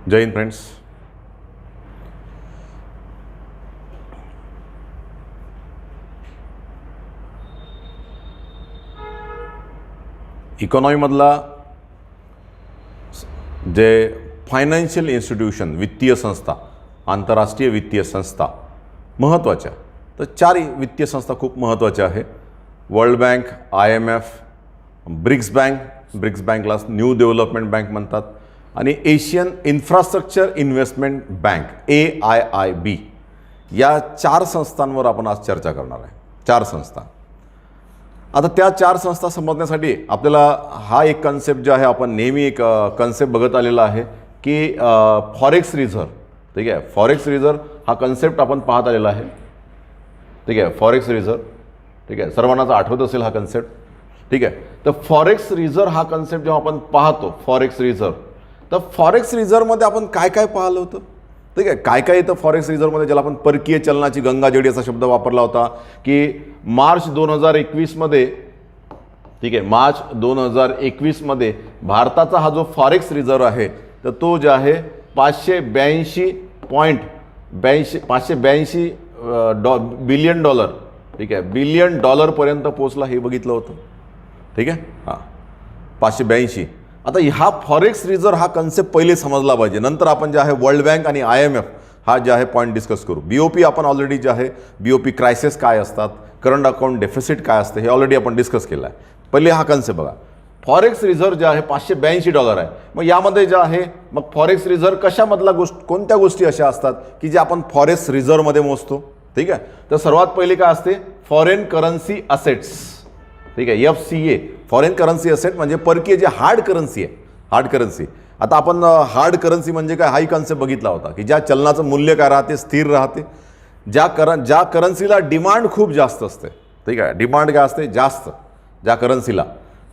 जय Hind friends. इकॉनॉमीमधला जे financial institution वित्तीय संस्था, आंतरराष्ट्रीय वित्तीय संस्था महत्त्वाच्या, तर 4 वित्तीय संस्था खूप महत्त्वाच्या आहे. वर्ल्ड बँक, IMF, ब्रिक्स बँकला न्यू डेव्हलपमेंट बँक म्हणतात, आणि Asian infrastructure investment bank AIIB, या 4 संस्थांवर आपण आज चर्चा करणार आहे. 4 संस्था. आता त्या 4 संस्था समजण्यासाठी आपल्याला हा एक कन्सेप्ट जो आहे, आपण नेहमी एक कन्सेप्ट बघत आलेला आहे की फॉरेक्स रिझर्व्ह. ठीक आहे, फॉरेक्स रिझर्व्ह हा कन्सेप्ट आपण पाहत आलेला आहे. ठीक आहे, फॉरेक्स रिझर्व्ह. ठीक आहे, सर्वांनाच आठवत असेल हा कन्सेप्ट. ठीक आहे, तर फॉरेक्स रिझर्व्ह हा कन्सेप्ट जेव्हा आपण पाहतो, फॉरेक्स रिझर्व्ह, तर फॉरेक्स रिझर्व्हमध्ये आपण काय काय पाहिलं होतं. ठीक आहे, काय काय येतं फॉरेक्स रिझर्व्हमध्ये, ज्याला आपण परकीय चलनाची गंगाजळी असा शब्द वापरला होता की मार्च 2021मध्ये, ठीक आहे, मार्च 2021मध्ये भारताचा हा जो फॉरेक्स रिझर्व्ह आहे, तर तो जो आहे 582 बिलियन डॉलर. ठीक आहे, बिलियन डॉलरपर्यंत पोहोचला, हे बघितलं होतं. ठीक आहे, हां, 582. आता हा फॉरेक्स रिझर्व्ह हा कन्सेप्ट पहिले समजला पाहिजे, नंतर आपण जे आहे वर्ल्ड बँक आणि IMF हा जे आहे पॉईंट डिस्कस करू. BOP आपण ऑलरेडी जे आहे, BOP क्रायसिस काय असतात, करंट अकाउंट डेफिसिट काय असतं, हे ऑलरेडी आपण डिस्कस केलं आहे. पहिले हा कन्सेप्ट बघा. फॉरेक्स रिझर्व्ह जे आहे 582 डॉलर आहे. मग यामध्ये जे आहे, मग फॉरेक्स रिझर्व्ह कशामधला कोणत्या गोष्टी अशा असतात की जे आपण फॉरेक्स रिझर्व्हमध्ये मोजतो. ठीक आहे, तर सर्वात पहिले काय असते, फॉरेन करन्सी असेट्स. ठीक आहे, FCA, फॉरेन करन्सी असेट म्हणजे परकीय जे हार्ड करन्सी आहे, हार्ड करन्सी. आता आपण हार्ड करन्सी म्हणजे काय, हाही कन्सेप्ट बघितला होता की ज्या चलनाचं मूल्य काय राहते, स्थिर राहते, ज्या करन्सीला डिमांड खूप जास्त असते. ठीक आहे, डिमांड काय असते, जास्त ज्या करन्सीला,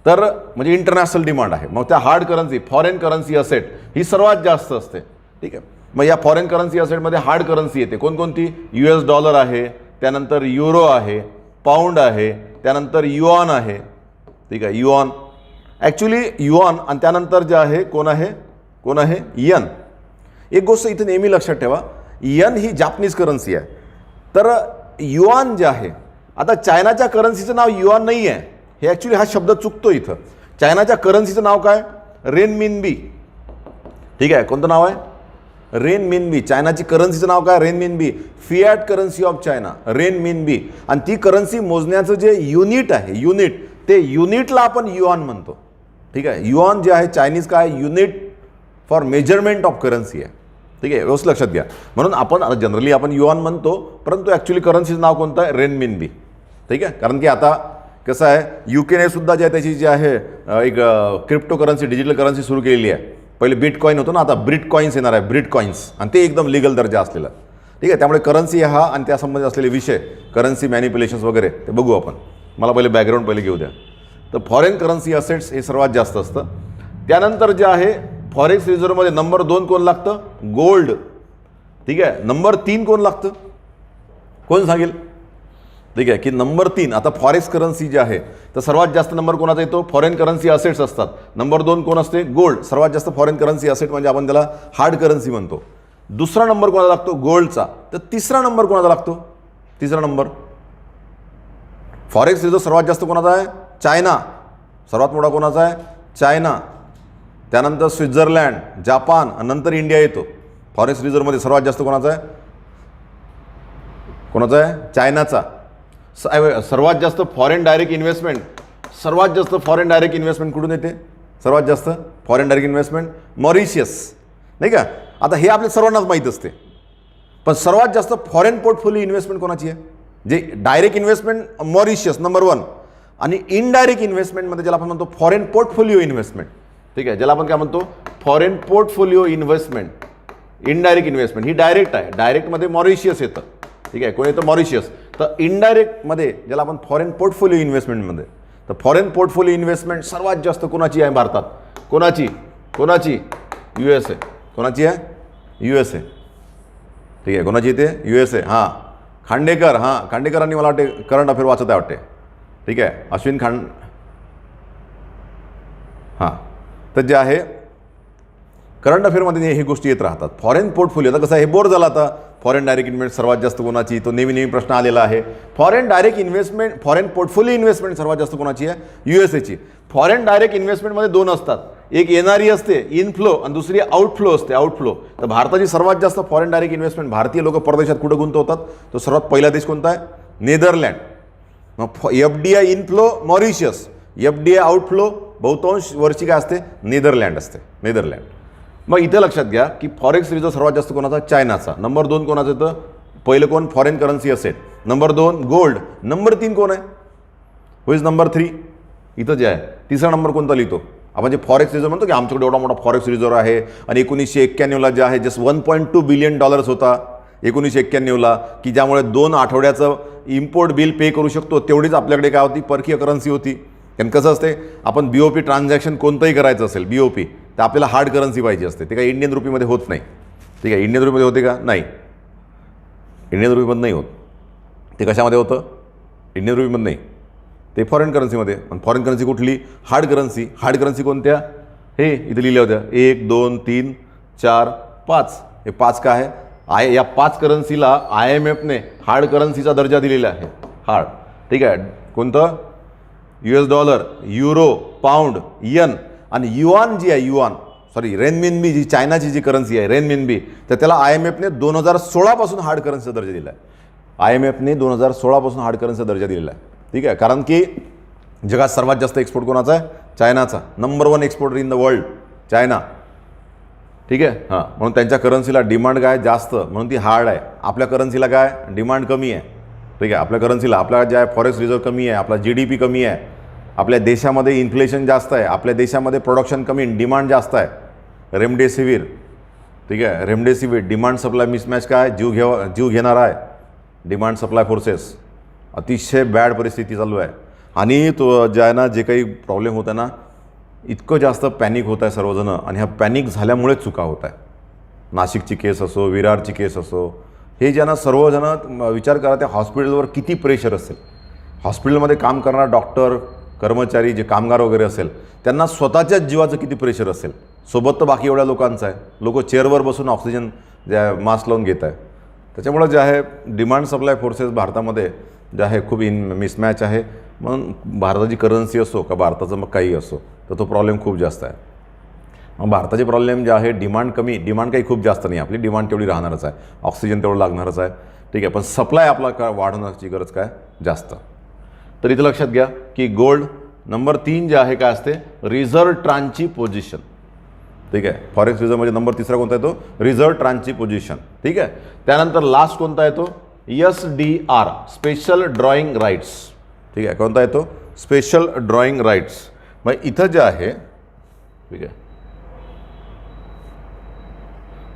तर म्हणजे इंटरनॅशनल डिमांड आहे, मग त्या hard currency, foreign currency asset ही सर्वात जास्त असते. ठीक आहे, मग या फॉरेन करन्सी असेटमध्ये हार्ड करन्सी येते कोणकोणती, US डॉलर आहे, त्यानंतर युरो आहे, पाऊंड आहे, त्यानंतर युऑन आहे. ठीक आहे, युऑन, ॲक्च्युली युऑन, आणि त्यानंतर जे आहे कोण आहे यन. एक गोष्ट इथे नेहमी लक्षात ठेवा, यन ही जापनीज करन्सी आहे, तर युऑन जे आहे, आता चायनाच्या करन्सीचं नाव युऑन नाही आहे, हे ॲक्च्युली हा शब्द चुकतो इथं. चायनाच्या करन्सीचं नाव काय, रेनमिनबी. ठीक आहे, कोणतं नाव आहे, रेनमिनबी. चायनाची करन्सीचं नाव काय, renminbi, Fiat currency of China, renminbi. आणि ती करन्सी मोजण्याचं जे युनिट आहे, युनिट, ते युनिटला आपण युऑन म्हणतो. ठीक आहे, युऑन जे आहे चायनीज काय, unit for measurement of currency आहे. ठीक आहे, व्यवस्थित लक्षात घ्या. म्हणून आपण जनरली आपण युऑन म्हणतो, परंतु ॲक्च्युली करन्सीचं नाव कोणतं आहे, रेनमिनबी. ठीक आहे, कारण की आता कसं आहे, UKने सुद्धा जे आहे त्याची जी आहे एक क्रिप्टो करन्सी, डिजिटल करन्सी सुरू केलेली आहे. पहिले बिटकॉईन होतं ना, आता ब्रिटकॉईन्स येणार आहे, ब्रिटकॉईन्स, आणि ते एकदम लिगल दर्जा असलेला. ठीक आहे, त्यामुळे करन्सी हा आणि त्या संबंधित असलेले विषय, करन्सी मॅनिप्युलेशन्स वगैरे, ते बघू आपण. मला पहिले बॅकग्राऊंड पहिले घेऊ द्या. तर फॉरेन करन्सी असेट्स हे सर्वात जास्त असतं. त्यानंतर जे आहे फॉरेक्स रिझर्व्हमध्ये नंबर 2 कोण लागतं, गोल्ड. ठीक आहे, नंबर 3 कोण लागतं, कोण सांगेल. ठीक आहे, की नंबर 3, आता फॉरेक्स करन्सी जी आहे, तर सर्वात जास्त नंबर कोणाचा येतो, फॉरेन करन्सी असेट्स असतात. नंबर 2 कोण असते, गोल्ड. सर्वात जास्त फॉरेन करन्सी असेट म्हणजे आपण त्याला हार्ड करन्सी म्हणतो. दुसरा नंबर कोणाला लागतो, गोल्डचा. तर तिसरा नंबर कोणाला लागतो, तिसरा नंबर फॉरेक्स रिझर्व्ह सर्वात जास्त कोणाचा आहे, चायना. सर्वात मोठा कोणाचा आहे, चायना. त्यानंतर स्वित्झर्लंड, जापान, आणि नंतर इंडिया येतो. फॉरेक्स रिझर्व्हमध्ये सर्वात जास्त कोणाचा आहे, चायनाचा. सर्वात जास्त फॉरेन डायरेक्ट इन्व्हेस्टमेंट, सर्वात जास्त फॉरेन डायरेक्ट इन्व्हेस्टमेंट कुठून येते, सर्वात जास्त फॉरेन डायरेक्ट इन्व्हेस्टमेंट मॉरिशियस. नाही का, आता हे आपल्या सर्वांनाच माहीत असते, पण सर्वात जास्त फॉरेन पोर्टफोलिओ इन्व्हेस्टमेंट कोणाची आहे, जे डायरेक्ट इन्व्हेस्टमेंट मॉरिशियस नंबर 1, आणि इनडायरेक्ट इन्व्हेस्टमेंटमध्ये ज्याला आपण म्हणतो फॉरेन पोर्टफोलिओ इन्व्हेस्टमेंट. ठीक आहे, ज्याला आपण काय म्हणतो, foreign portfolio investment. Indirect investment ही डायरेक्ट आहे, डायरेक्टमध्ये मॉरिशियस येतं. ठीक आहे, कोण येतं, मॉरिशियस. तर इनडायरेक्टमध्ये ज्याला आपण फॉरेन पोर्टफोलिओ इन्व्हेस्टमेंटमध्ये, तर फॉरेन पोर्टफोलिओ इन्व्हेस्टमेंट सर्वात जास्त कोणाची आहे भारतात, कोणाची, USA. कोणाची आहे, USA. ठीक आहे, कोणाची येते, USA. हां, खांडेकर. हां, खांडेकरांनी मला वाटते करंट अफेअर वाचत आहे वाटते. ठीक आहे, अश्विन हां, तर जे आहे करंट अफेअरमध्ये हे गोष्टी येत राहतात. फॉरेन पोर्टफोलिओ आता कसं आहे, हे बोर झाला आता. फॉरेन डायरेक्ट इन्व्हेस्टमेंट सर्वात जास्त कोणाची, तो नेहमी प्रश्न आलेला आहे. Foreign direct investment, foreign portfolio investment सर्वात जास्त कोणाची आहे, USA ची. फॉरेन डायरेक्ट इन्व्हेस्टमेंटमध्ये दोन असतात, एक येणारी असते इनफ्लो आणि दुसरी आउटफ्लो असते, आउटफ्लो. तर भारताची सर्वात जास्त फॉरेन डायरेक्ट इन्व्हेस्टमेंट, भारतीय लोक परदेशात कुठं गुंतवतात, तो सर्वात पहिला देश कोणता आहे, नेदरलँड. मग FDI inflow Mauritius, FDI outflow बहुतांश वर्षी काय असते, नेदरलँड असते, नेदरलँड. मग इथे लक्षात घ्या की फॉरेक्स रिझर्व्ह सर्वात जास्त कोणाचा, चायनाचा. नंबर 2 कोणाचं येतं, पहिलं कोण, foreign currency asset. Number 2 gold. Number 3 कोण आहे, हु इज नंबर 3, इथं जे आहे. तिसरा नंबर कोणता लिहितो आपण, जे फॉरेक्स रिझर्व्ह म्हणतो की आमच्याकडे एवढा मोठा फॉरेक्स रिझर्व्ह आहे. आणि 1991ला जे आहे जस्ट $1.2 बिलियन होता 1991ला, की ज्यामुळे 2 आठवड्याचं इम्पोर्ट बिल पे करू शकतो. तेवढीच आपल्याकडे काय होती, परकीय करन्सी होती. कारण कसं असते, आपण BOP ट्रान्झॅक्शन कोणतंही करायचं असेल BOP, तर आपल्याला हार्ड करन्सी पाहिजे असते. ते काही इंडियन रुपीमध्ये होत नाही. ठीक आहे, इंडियन रुपीमध्ये होते का, नाही, इंडियन रुपीमध्ये नाही होत. ते कशामध्ये होतं, इंडियन रुपीमध्ये नाही, ते फॉरेन करन्सीमध्ये. पण फॉरेन करन्सी कुठली, हार्ड करन्सी. हार्ड करन्सी कोणत्या, हे इथे लिहिल्या होत्या, 1 2 3 4 5. हे 5 काय आहे, या 5 करन्सीला IMFने हार्ड करन्सीचा दर्जा दिलेला आहे, हार्ड. ठीक आहे, कोणतं, US dollar, euro, pound, N आणि युआन जी आहे, युआन सॉरी रेनमिनबी, जी चायनाची जी करन्सी आहे रेनमिनबी, तर त्याला IMFने 2016 पासून हार्ड करन्सीचा दर्जा दिला आहे. IMFने 2016 पासून हार्ड करन्सीचा दर्जा दिलेला आहे. ठीक आहे, कारण की जगात सर्वात जास्त एक्सपोर्ट कोणाचा आहे, चायनाचा. Number 1 exporter in the world, China. ठीक आहे, हां, म्हणून त्यांच्या करन्सीला डिमांड काय जास्त, म्हणून ती हार्ड आहे. आपल्या करन्सीला काय डिमांड कमी आहे. ठीक आहे, आपल्या करन्सीला, आपल्या जे आहे फॉरेक्स रिझर्व्ह कमी आहे, आपला GDP कमी आहे, आपल्या देशामध्ये इन्फ्लेशन जास्त आहे, आपल्या देशामध्ये प्रोडक्शन कमी, डिमांड जास्त आहे. रेमडेसिवीर, ठीक आहे, रेमडेसिवीर, डिमांड सप्लाय मिसमॅच काय, जीव घेणारा आहे. डिमांड सप्लाय फोर्सेस अतिशय बॅड परिस्थिती चालू आहे. आणि तो जे आहे ना, जे काही प्रॉब्लेम होत आहे ना, इतकं जास्त पॅनिक होत आहे सर्वजण. आणि ह्या पॅनिक झाल्यामुळेच चुका होत आहे. नाशिकची केस असो, विरारची केस असो, हे ज्यांना सर्वजण विचार करा, त्या हॉस्पिटलवर किती प्रेशर असेल. हॉस्पिटलमध्ये काम करणारा डॉक्टर, कर्मचारी, जे कामगार वगैरे असेल, त्यांना स्वतःच्याच जीवाचं किती प्रेशर असेल. सोबत तर बाकी एवढ्या लोकांचं आहे. लोक चेअरवर बसून ऑक्सिजन जे आहे मास्क लावून घेत आहे. त्याच्यामुळं जे आहे डिमांड सप्लाय फोर्सेस भारतामध्ये जे आहे खूप मिसमॅच आहे. म्हणून भारताची करन्सी असो का भारताचं मग काही असो, तर तो प्रॉब्लेम खूप जास्त आहे. मग भारताचे प्रॉब्लेम जे आहे, डिमांड कमी, डिमांड काही खूप जास्त नाही, आपली डिमांड तेवढी राहणारच आहे, ऑक्सिजन तेवढं लागणारच आहे. ठीक आहे, पण सप्लाय आपला काय वाढवण्याची गरज काय जास्त. तर इथं लक्षात घ्या की गोल्ड. नंबर 3 जे आहे काय असते, रिझर्व्ह ट्रांचची पोझिशन. ठीक आहे, फॉरेक्स रिझर्व्हमध्ये नंबर 3 कोणता येतो, रिझर्व्ह ट्रांचची पोझिशन. ठीक आहे, त्यानंतर लास्ट कोणता येतो, SDR, स्पेशल ड्रॉईंग राईट्स. ठीक आहे, कोणता येतो, स्पेशल ड्रॉईंग राईट्स. मग इथं जे आहे, ठीक आहे,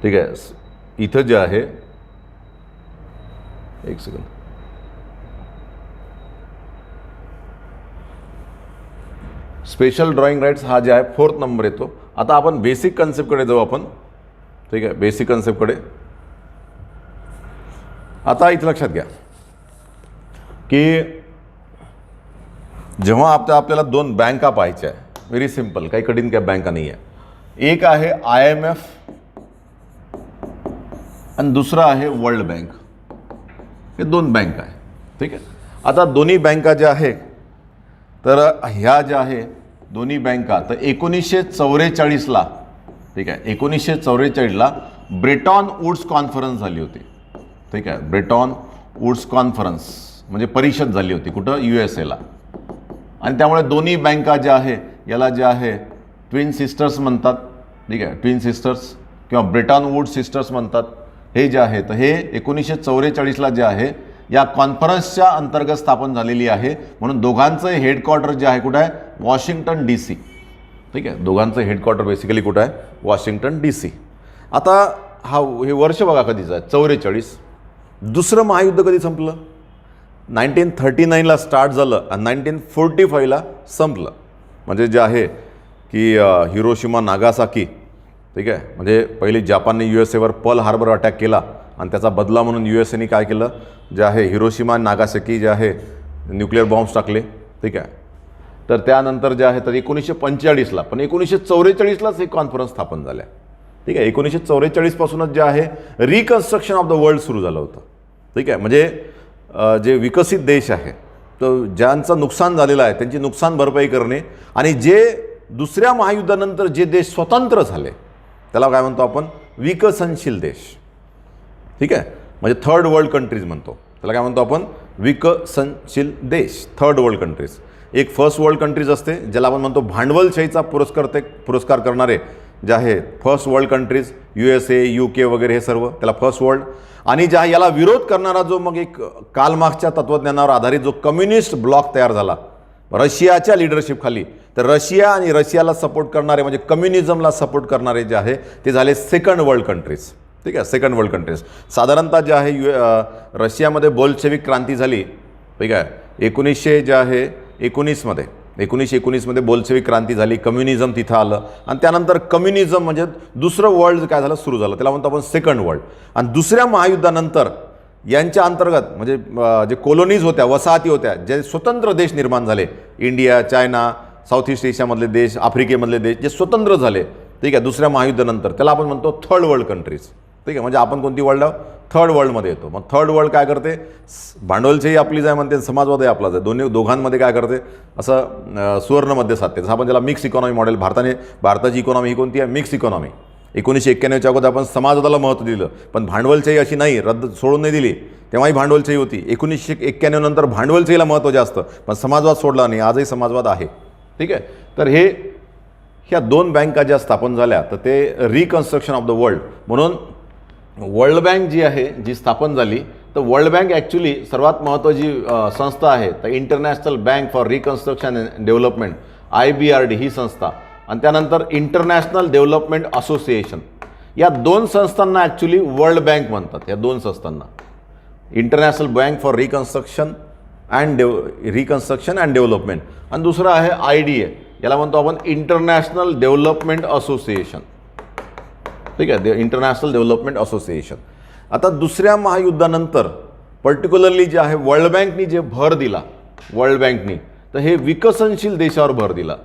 ठीक आहे, इथं जे आहे, एक सेकंड, स्पेशल ड्रॉईंग राईट्स हा जे आहे 4th नंबर येतो. आता आपण बेसिक कन्सेप्टकडे जाऊ आपण. ठीक आहे, बेसिक कन्सेप्टकडे. आता इथं लक्षात घ्या की जेव्हा आपल्याला 2 बँका पाहायच्या आहे, व्हेरी सिम्पल, काही कठीण काय बँका नाही आहे. एक आहे IMF आणि दुसरा आहे वर्ल्ड बँक. हे 2 बँक आहे. ठीक आहे, आता दोन्ही बँका ज्या आहे, तर ह्या ज्या आहे दोन्ही बँका, तर 1944ला, ठीक आहे, 1944ला ब्रेटॉन वुड्स कॉन्फरन्स झाली होती. ठीक आहे, ब्रेटॉन वुड्स कॉन्फरन्स म्हणजे परिषद झाली होती कुठं, USAला. आणि त्यामुळे दोन्ही बँका ज्या आहे, याला जे आहे ट्विन सिस्टर्स म्हणतात. ठीक आहे, ट्विन सिस्टर्स किंवा ब्रेटॉन वुड्स सिस्टर्स म्हणतात. हे जे आहे, तर हे 1944ला जे आहे या कॉन्फरन्सच्या अंतर्गत स्थापन झालेली आहे. म्हणून दोघांचं हेडक्वार्टर जे आहे कुठं आहे, वॉशिंग्टन DC. ठीक आहे, दोघांचं हेडक्वार्टर बेसिकली कुठं आहे, वॉशिंग्टन DC. आता हे वर्ष बघा कधीचं आहे, 44. दुसरं महायुद्ध कधी संपलं, 1939ला स्टार्ट झालं आणि 1945ला संपलं. म्हणजे जे आहे की हिरोशिमा नागासाकी. ठीक आहे, म्हणजे पहिली जपानने USAवर पर्ल हार्बर अटॅक केला आणि त्याचा बदला म्हणून USAने काय केलं, जे आहे हिरोशिमा नागासाकी जे आहे न्यूक्लिअर बॉम्ब्स टाकले. ठीक आहे, तर त्यानंतर जे आहे तर 1945ला, पण 1944लाच एक कॉन्फरन्स स्थापन झाल्या. ठीक आहे. 1944 पासूनच जे आहे रिकन्स्ट्रक्शन ऑफ द वर्ल्ड सुरू झालं होतं. ठीक आहे. म्हणजे जे विकसित देश आहे तर ज्यांचं नुकसान झालेलं आहे त्यांची नुकसान भरपाई करणे आणि जे दुसऱ्या महायुद्धानंतर जे देश स्वतंत्र झाले त्याला काय म्हणतो आपण, विकसनशील देश. ठीक आहे. म्हणजे थर्ड वर्ल्ड कंट्रीज म्हणतो त्याला, काय म्हणतो आपण, विकसनशील देश, थर्ड वर्ल्ड कंट्रीज. एक फर्स्ट वर्ल्ड कंट्रीज असते ज्याला आपण म्हणतो भांडवलशाहीचा पुरस्कार करणारे जे आहे first world countries, USA, UK वगैरे हे सर्व त्याला फर्स्ट वर्ल्ड. आणि ज्या याला विरोध करणारा जो मग एक कार्ल मार्क्सच्या तत्त्वज्ञानावर आधारित जो कम्युनिस्ट ब्लॉक तयार झाला रशियाच्या लिडरशिपखाली, तर रशिया आणि रशियाला सपोर्ट करणारे म्हणजे कम्युनिझमला सपोर्ट करणारे जे आहे ते झाले सेकंड वर्ल्ड कंट्रीज. ठीक आहे. सेकंड वर्ल्ड कंट्रीज साधारणतः जे आहे रशियामध्ये बोल्शेविक क्रांती झाली. ठीक आहे. 1919मध्ये बोल्शेविक क्रांती झाली, कम्युनिझम तिथं आलं आणि त्यानंतर कम्युनिझम म्हणजे दुसरं वर्ल्ड काय झालं सुरू झालं, त्याला म्हणतो आपण सेकंड वर्ल्ड. आणि दुसऱ्या महायुद्धानंतर यांच्या अंतर्गत म्हणजे जे कॉलोनीज होत्या, वसाहती होत्या, जे स्वतंत्र देश निर्माण झाले, इंडिया, चायना, साऊथ ईस्ट एशियामधले देश, आफ्रिकेमधले देश जे स्वतंत्र झाले, ठीक आहे, दुसऱ्या महायुद्धानंतर त्याला आपण म्हणतो थर्ड वर्ल्ड कंट्रीज. ठीक आहे. म्हणजे आपण कोणती वर्ल्ड, थर्ड वर्ल्डमध्ये येतो. मग थर्ड वर्ल्ड काय करते, भांडवलशाही आपलीच आहे म्हणते, समाजवाद आपलाच आहे, दोघांमध्ये काय करते असं सुवर्ण मध्य साधते. जसं आपण ज्याला मिक्स इकॉनॉमी मॉडेल, भारताची इकॉनॉमी ही कोणती आहे, मिक्स इकॉनॉमी. 1991च्या अगोदर आपण समाजवादाला महत्त्व दिलं, पण भांडवलशाही अशी नाही, सोडून नाही दिली, तेव्हाही भांडवलशाही होती. 1991 नंतर भांडवलशाहीला महत्त्व जास्त, पण समाजवाद सोडला नाही, आजही समाजवाद आहे. ठीक आहे. तर ह्या दोन बँका ज्या स्थापन झाल्या तर ते रिकन्स्ट्रक्शन ऑफ द वर्ल्ड म्हणून वर्ल्ड बँक जी आहे जी स्थापन झाली, तर वर्ल्ड बँक ॲक्च्युली सर्वात महत्त्वाची संस्था आहे तर international bank for reconstruction and development, IBRD ही संस्था, आणि त्यानंतर इंटरनॅशनल डेव्हलपमेंट असोसिएशन, या दोन संस्थांना ॲक्च्युली वर्ल्ड बँक म्हणतात. या दोन संस्थांना international bank for reconstruction and development आणि दुसरं आहे IDA, याला म्हणतो आपण इंटरनॅशनल डेव्हलपमेंट असोसिएशन. ठीक आहे. International development association. आता दुसऱ्या महायुद्धानंतर पर्टिक्युलरली जे आहे वर्ल्ड बँकनी जे भर दिला, वर्ल्ड बँकनी तर हे विकसनशील देशावर भर दिला.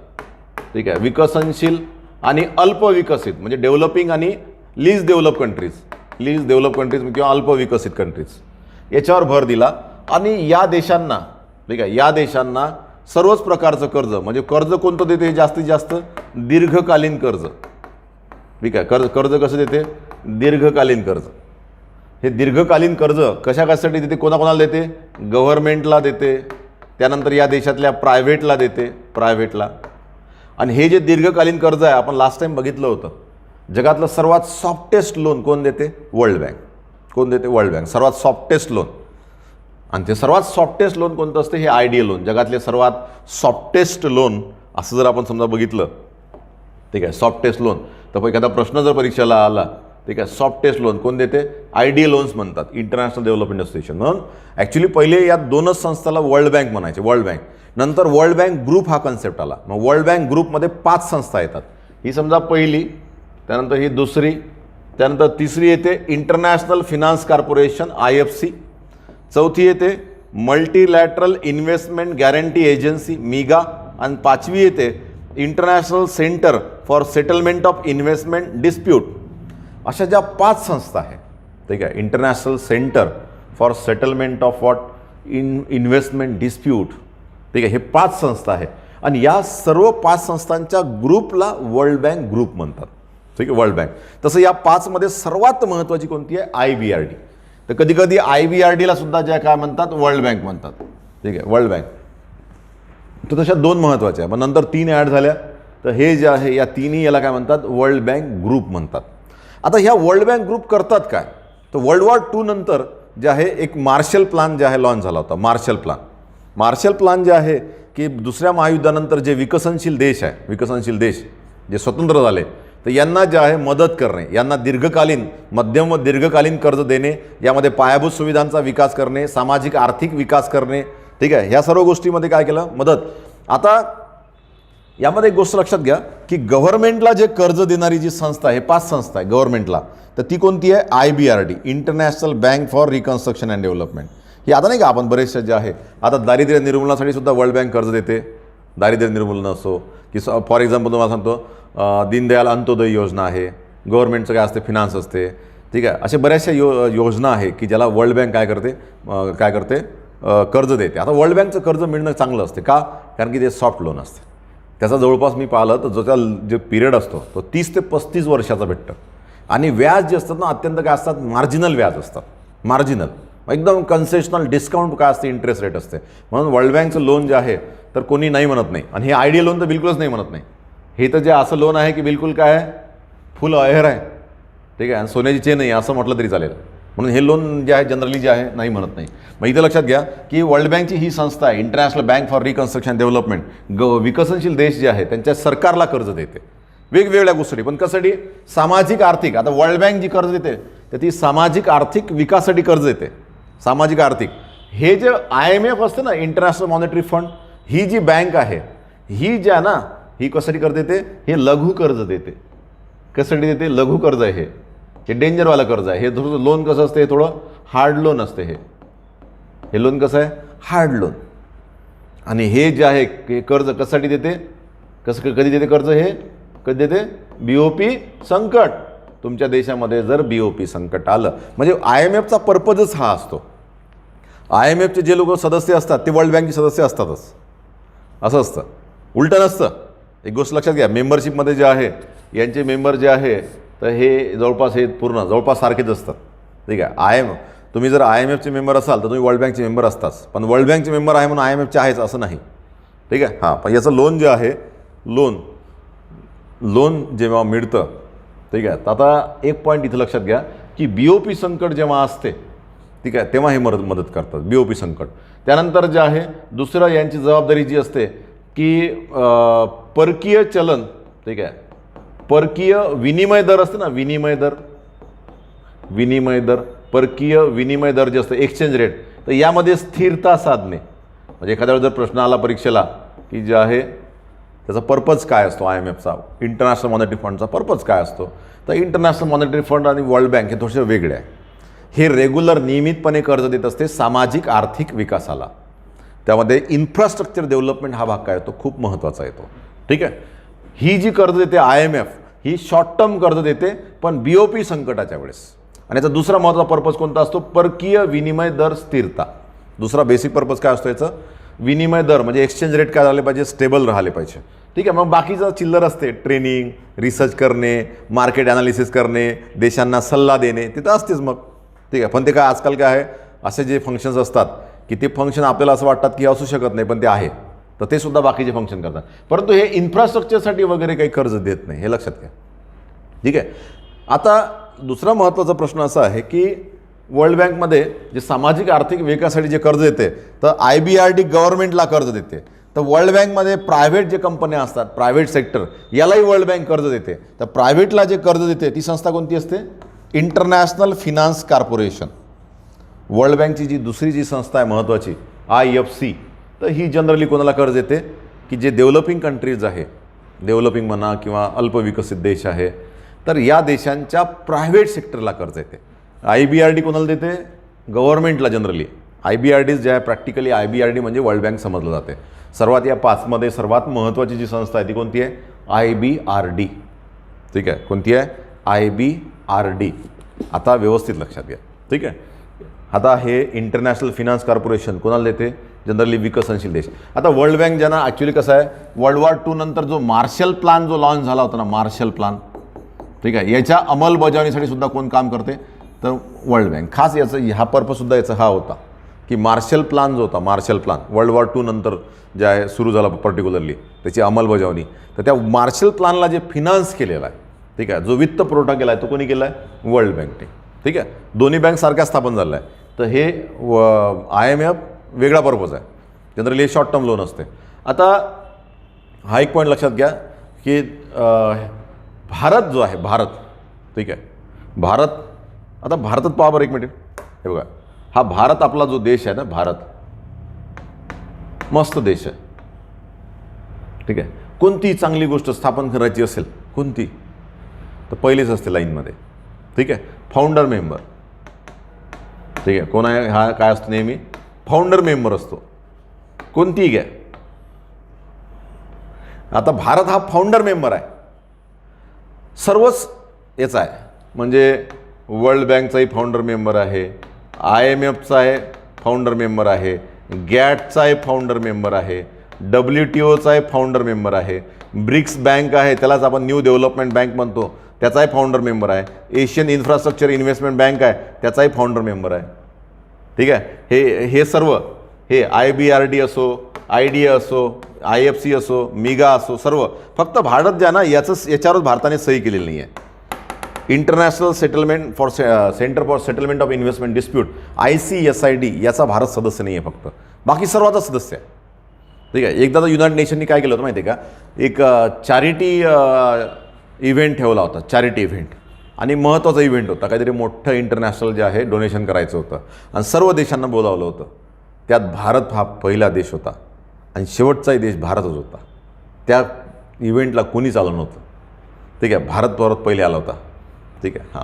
ठीक आहे. विकसनशील आणि अल्पविकसित म्हणजे डेव्हलपिंग आणि लीज डेव्हलप कंट्रीज किंवा अल्पविकसित कंट्रीज याच्यावर भर दिला. आणि या देशांना, ठीक आहे, या देशांना सर्वच प्रकारचं कर्ज, म्हणजे कर्ज कोणतं देते जास्तीत जास्त, दीर्घकालीन कर्ज. ठीक आहे. कर्ज कसं देते, दीर्घकालीन कर्ज. हे दीर्घकालीन कर्ज कशासाठी देते, कोणाकोणाला देते, गव्हर्नमेंटला देते, त्यानंतर या देशातल्या प्रायव्हेटला देते, प्रायव्हेटला. आणि हे जे दीर्घकालीन कर्ज आहे आपण लास्ट टाइम बघितलं होतं, जगातलं सर्वात सॉफ्टेस्ट लोन कोण देते, वर्ल्ड बँक. कोण देते, वर्ल्ड बँक, सर्वात सॉफ्टेस्ट लोन. आणि ते सर्वात सॉफ्टेस्ट लोन कोणतं असते, हे IDA लोन, जगातले सर्वात सॉफ्टेस्ट लोन असं जर आपण समजा बघितलं. ठीक आहे. सॉफ्टेस्ट लोन, तर एखादा प्रश्न जर परीक्षेला आला, ठीक आहे, सॉफ्टेस्ट लोन कोण देते, IDA लोन्स म्हणतात, इंटरनॅशनल डेव्हलपमेंट असोसिएशन. म्हणून ॲक्च्युली पहिले या दोनच संस्थाला वर्ल्ड बँक म्हणायचे, वर्ल्ड बँक. नंतर वर्ल्ड बँक ग्रुप हा कन्सेप्ट आला. मग वर्ल्ड बँक ग्रुपमध्ये 5 संस्था येतात. ही समजा पहिली, त्यानंतर ही दुसरी, त्यानंतर तिसरी येते इंटरनॅशनल फिनान्स कॉर्पोरेशन IFC, चौथी येते मल्टीलॅटरल इन्व्हेस्टमेंट गॅरंटी एजन्सी MIGA, आणि पाचवी येते international centre for settlement of investment dispute. अशा ज्या 5 संस्था आहेत, ठीक आहे, international centre for settlement of investment dispute, ठीक आहे, हे 5 संस्था आहेत. आणि या सर्व 5 संस्थांच्या ग्रुपला वर्ल्ड बँक ग्रुप म्हणतात. ठीक आहे, वर्ल्ड बँक. तसं या 5 मध्ये सर्वात महत्त्वाची कोणती आहे, IBRD. तर कधी कधी IBRDला सुद्धा ज्या काय म्हणतात, वर्ल्ड बँक म्हणतात. ठीक आहे, वर्ल्ड बँक. तर तशा 2 महत्त्वाच्या आहे. मग नंतर 3 ॲड झाल्या, तर हे जे आहे या तिन्ही याला काय म्हणतात, वर्ल्ड बँक ग्रुप म्हणतात. आता ह्या वर्ल्ड बँक ग्रुप करतात काय, तर वर्ल्ड वॉर II नंतर जे आहे एक मार्शल प्लान जे आहे लॉन्च झाला होता. मार्शल प्लान जे आहे की दुसऱ्या महायुद्धानंतर जे विकसनशील देश जे स्वतंत्र झाले, तर यांना जे आहे मदत करणे, यांना दीर्घकालीन, मध्यम व दीर्घकालीन कर्ज देणे, यामध्ये पायाभूत सुविधांचा विकास करणे, सामाजिक आर्थिक विकास करणे. ठीक आहे. ह्या सर्व गोष्टीमध्ये काय केलं, मदत. आता यामध्ये एक गोष्ट लक्षात घ्या की गव्हर्नमेंटला जे कर्ज देणारी जी संस्था आहे, 5 संस्था आहे गव्हर्नमेंटला, तर ती कोणती आहे, IBRD, international bank for reconstruction and development. हे आता नाही का आपण बरेचसे जे आहे, आता दारिद्र्य निर्मूलनासाठी सुद्धा वर्ल्ड बँक कर्ज देते. दारिद्र्य निर्मूलन असो की फॉर एक्झाम्पल तुम्हाला सांगतो दीनदयाल अंत्योदय योजना आहे, गव्हर्नमेंटचं काय असते, फिनान्स असते, ठीक आहे. अशा बऱ्याचशा योजना आहे की ज्याला वर्ल्ड बँक काय करते कर्ज देते. आता वर्ल्ड बँकचं कर्ज मिळणं चांगलं असते का, कारण की ते सॉफ्ट लोन असते. त्याचा जवळपास मी पाहिलं तर ज्याचा जे पिरियड असतो तो 30 ते 35 वर्षाचा भेटतं. आणि व्याज जे असतात ना अत्यंत काय असतात, मार्जिनल व्याज असतात, मार्जिनल एकदम कन्सेशनल डिस्काउंट काय असते, इंटरेस्ट रेट असते. म्हणून वर्ल्ड बँकचं लोन जे आहे तर कोणी नाही म्हणत नाही. आणि हे आयडियल लोन तर बिलकुलच नाही म्हणत नाही. हे तर जे असं लोन आहे की बिलकुल काय आहे, फुल अहेर आहे, ठीक आहे, आणि सोन्याची चेन नाही असं म्हटलं तरी चालेल. म्हणून हे लोन जे आहे जनरली जे आहे नाही म्हणत नाही. मग इथं लक्षात घ्या की वर्ल्ड बँकची ही संस्था आहे, international bank for reconstruction development, विकसनशील देश जे आहे त्यांच्या सरकारला कर्ज देते वेगवेगळ्या गोष्टी. पण कशासाठी, सामाजिक आर्थिक. आता वर्ल्ड बँक जी कर्ज देते तर ती सामाजिक आर्थिक विकासासाठी कर्ज देते, सामाजिक आर्थिक. हे जे IMF असते ना, इंटरनॅशनल मॉनिटरी फंड, ही जी बँक आहे ही जी आहे ना, ही कशासाठी कर्ज देते, हे लघु कर्ज देते. कशासाठी देते, लघु कर्ज आहे हे डेंजरवालं कर्ज आहे. हे थोडं लोन कसं असते, हे थोडं हार्ड लोन असते. हे लोन कसं आहे, हार्ड लोन. आणि हे जे आहे हे कर्ज कशासाठी देते, कधी देते कर्ज, हे कधी देते, BOP संकट. तुमच्या देशामध्ये जर BOP संकट आलं म्हणजे IMFचा पर्पजच हा असतो. IMFचे जे लोक सदस्य असतात ते वर्ल्ड बँकचे सदस्य असतातच, असं असतं, उलटं नसतं. एक गोष्ट लक्षात घ्या, मेंबरशिपमध्ये जे आहे यांचे मेंबर जे आहे तर हे जवळपास हे पूर्ण जवळपास सारखेच असतात, ठीक आहे. तुम्ही जर IMFचे मेंबर असाल तर तुम्ही वर्ल्ड बँकचे मेंबर असताच. पण वर्ल्ड बँकचे मेंबर आहे म्हणून IMFचे आहेच असं नाही, ठीक आहे. हां, पण याचं लोन जे आहे, लोन जेव्हा मिळतं, ठीक आहे. तर आता एक पॉईंट इथं लक्षात घ्या की BOP संकट जेव्हा असते, ठीक आहे, तेव्हा हे मदत करतात, BOP संकट. त्यानंतर जे आहे दुसरं यांची जबाबदारी जी असते की परकीय चलन, ठीक आहे, परकीय विनिमय दर असते ना, विनिमय दर, परकीय विनिमय दर जे असतं, एक्सचेंज रेट, तर यामध्ये स्थिरता साधणे. म्हणजे एखाद्या वेळेस जर प्रश्न आला परीक्षेला की जे आहे त्याचा पर्पज काय असतो, IMFचा, इंटरनॅशनल मॉनिटरी फंडचा पर्पज काय असतो, तर इंटरनॅशनल मॉनिटरी फंड आणि वर्ल्ड बँक हे थोडेसे वेगळे आहे. हे रेग्युलर नियमितपणे कर्ज देत असते सामाजिक आर्थिक विकासाला. त्यामध्ये इन्फ्रास्ट्रक्चर डेव्हलपमेंट हा भाग काय येतो, खूप महत्त्वाचा येतो, ठीक आहे. ही जी कर्ज देते IMF ही शॉर्ट टर्म कर्ज देते, पण BOP संकटाच्या वेळेस. आणि याचा दुसरा महत्त्वाचा पर्पज कोणता असतो, परकीय विनिमय दर स्थिरता. दुसरा बेसिक पर्पज काय असतो याचं, विनिमय दर म्हणजे एक्सचेंज रेट काय झाले पाहिजे, स्टेबल राहिले पाहिजे, ठीक आहे. मग बाकीचं चिल्लर असते, ट्रेनिंग, रिसर्च करणे, मार्केट ॲनालिसिस करणे, देशांना सल्ला देणे, तिथं असतेच मग, ठीक आहे. पण ते काय आजकाल काय आहे, असे जे फंक्शन्स असतात की ते फंक्शन आपल्याला असं वाटतात की असू शकत नाही, पण ते आहे, तर ते सुद्धा बाकीचे फंक्शन करतात. परंतु हे इन्फ्रास्ट्रक्चरसाठी वगैरे काही कर्ज देत नाही, हे लक्षात घ्या, ठीक आहे. आता दुसरा महत्त्वाचा प्रश्न असा आहे की वर्ल्ड बँकमध्ये जे सामाजिक आर्थिक विकासासाठी जे कर्ज देते तर IBRD गव्हर्नमेंटला कर्ज देते. तर वर्ल्ड बँकमध्ये प्रायव्हेट जे कंपन्या असतात, प्रायव्हेट सेक्टर, यालाही वर्ल्ड बँक कर्ज देते. तर प्रायव्हेटला जे कर्ज देते ती संस्था कोणती असते, इंटरनॅशनल फिनान्स कॉर्पोरेशन. वर्ल्ड बँकची जी दुसरी जी संस्था आहे महत्त्वाची, IFC, तर ही जनरली कोणाला कर्ज देते की जे डेव्हलपिंग कंट्रीज आहे, डेव्हलपिंग म्हणा किंवा अल्पविकसित देश आहे, तर या देशांच्या प्रायव्हेट सेक्टरला कर्ज देते. IBRD कोणाला देते, गव्हर्नमेंटला. जनरली IBRD जे आहे, प्रॅक्टिकली IBRD म्हणजे वर्ल्ड बँक समजलं जाते. सर्वात या 5मध्ये सर्वात महत्त्वाची जी संस्था आहे ती कोणती आहे, IBRD, ठीक आहे. कोणती आहे, IBRD. आता व्यवस्थित लक्षात घ्या, ठीक आहे. आता हे इंटरनॅशनल फिनान्स कॉर्पोरेशन कोणाला देते, जनरली विकसनशील देश. आता वर्ल्ड बँक ज्यांना ॲक्च्युली कसं आहे, वर्ल्ड वॉर II नंतर जो मार्शल प्लान जो लॉन्च झाला होता ना, मार्शल प्लान, ठीक आहे, याच्या अंमलबजावणीसाठी सुद्धा कोण काम करते, तर वर्ल्ड बँक. खास याचं हा पर्पजसुद्धा याचा हा होता की मार्शल प्लान जो होता, Marshall plan world war II नंतर जे आहे सुरू झाला पर्टिक्युलरली त्याची अंमलबजावणी, तर त्या मार्शल प्लानला जे फिनान्स केलेला आहे, ठीक आहे, जो वित्त पुरवठा केला आहे तो कोणी केला आहे, वर्ल्ड बँकने, ठीक आहे. दोन्ही बँक सारख्या स्थापन झाल्या आहे. तर हे IMF वेगळा पर्पज आहे, जनरली हे शॉर्ट टर्म लोन असते. आता हा एक पॉईंट लक्षात घ्या की भारत जो आहे, भारत, ठीक आहे, भारत. आता भारतात पहा बरं एक मिनिट, हे बघा, हा भारत आपला जो देश आहे ना, भारत मस्त देश आहे, ठीक आहे. कोणती चांगली गोष्ट स्थापन करायची असेल, कोणती, तर पहिलेच असते लाईनमध्ये, ठीक आहे, फाउंडर मेंबर, ठीक आहे. कोण आहे हा, काय असतो नेहमी, फाउंडर मेंबर असतो, कोणतीही घ्या. आता भारत हा फाउंडर मेंबर आहे. सर्वच याचा आहे, म्हणजे वर्ल्ड बँकचाही फाउंडर मेंबर आहे, IMFचा आहे फाउंडर मेंबर आहे, गॅटचा आहे फाउंडर मेंबर आहे, WTOचा आहे फाउंडर मेंबर आहे, ब्रिक्स बँक आहे त्यालाच आपण न्यू डेव्हलपमेंट बँक म्हणतो त्याचाही फाउंडर मेंबर आहे, एशियन इन्फ्रास्ट्रक्चर इन्व्हेस्टमेंट बँक आहे त्याचाही फाउंडर मेंबर आहे. ठीक आहे. हे सर्व हे IBRD असो, IDA असो, IFC असो, मिगा असो, सर्व फक्त भारत ज्या ना याच्यावरच भारताने सही केलेली नाही आहे. International settlement for centre for settlement of investment dispute ICSID याचा भारत सदस्य नाही आहे, फक्त बाकी सर्वांचा सदस्य आहे. ठीक आहे. एकदा तर युनायटेड नेशननी काय केलं होतं माहिती आहे का, एक चॅरिटी इव्हेंट ठेवला होता, चॅरिटी इव्हेंट, आणि महत्त्वाचा इव्हेंट होता, काहीतरी मोठं इंटरनॅशनल जे आहे डोनेशन करायचं होतं आणि सर्व देशांना बोलावलं होतं. त्यात भारत हा पहिला देश होता आणि शेवटचाही देश भारतच होता. त्या इव्हेंटला कोणीच आलं नव्हतं. ठीक आहे. भारत पहिले आला होता. ठीक आहे. हां,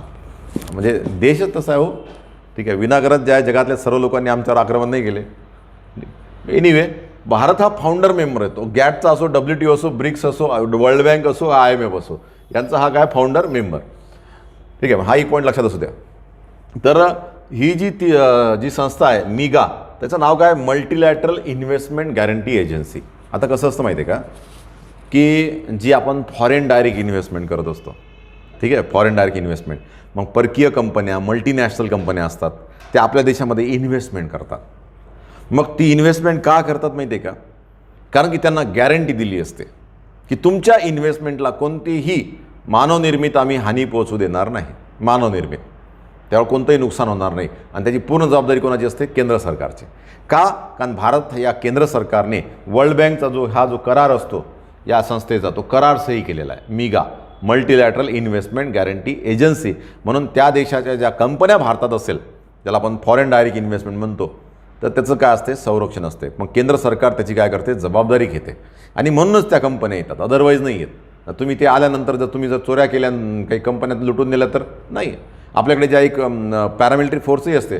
म्हणजे देशच तसा आहे हो. ठीक आहे. विनागरज ज्या जगातल्या सर्व लोकांनी आमच्यावर आक्रमण नाही केले. एनिवे, भारत हा फाउंडर मेंबर आहे. तो गॅटचा असो, WTO असो, ब्रिक्स असो, वर्ल्ड बँक असो, IMF असो, यांचा हा काय फाउंडर मेंबर. ठीक आहे. हा एक पॉईंट लक्षात असू द्या. तर ही जी संस्था आहे मिगा, त्याचं नाव काय, मल्टीलॅटरल इन्व्हेस्टमेंट गॅरंटी एजन्सी. आता कसं असतं माहिती आहे का, की जी आपण फॉरेन डायरेक्ट इन्व्हेस्टमेंट करत असतो. ठीक आहे. फॉरेन डायरेक्ट इन्व्हेस्टमेंट, मग परकीय कंपन्या, मल्टीनॅशनल कंपन्या असतात, त्या आपल्या देशामध्ये इन्व्हेस्टमेंट करतात. मग ती इन्व्हेस्टमेंट का करतात माहिती आहे का, कारण की त्यांना गॅरंटी दिली असते की तुमच्या इन्व्हेस्टमेंटला कोणतीही मानवनिर्मित आम्ही हानी पोहोचू देणार नाही. मानवनिर्मित, त्यावर कोणतंही नुकसान होणार नाही. आणि त्याची पूर्ण जबाबदारी कोणाची असते, केंद्र सरकारची. का, कारण भारत या केंद्र सरकारने वर्ल्ड बँकचा हा जो करार असतो या संस्थेचा, तो करार सही केलेला आहे. मिगा, मल्टीलॅटरल इन्व्हेस्टमेंट गॅरंटी एजन्सी. म्हणून त्या देशाच्या ज्या कंपन्या भारतात असेल, ज्याला आपण फॉरेन डायरेक्ट इन्व्हेस्टमेंट म्हणतो, तर त्याचं काय असते, संरक्षण असते. मग केंद्र सरकार त्याची काय करते, जबाबदारी घेते. आणि म्हणूनच त्या कंपन्या येतात, अदरवाईज नाही येत. तुम्ही ते आल्यानंतर तुम्ही जर चोऱ्या केल्या, काही कंपन्यात लुटून दिल्या तर नाही. आपल्याकडे ज्या एक पॅरामिलिटरी फोर्सही असते.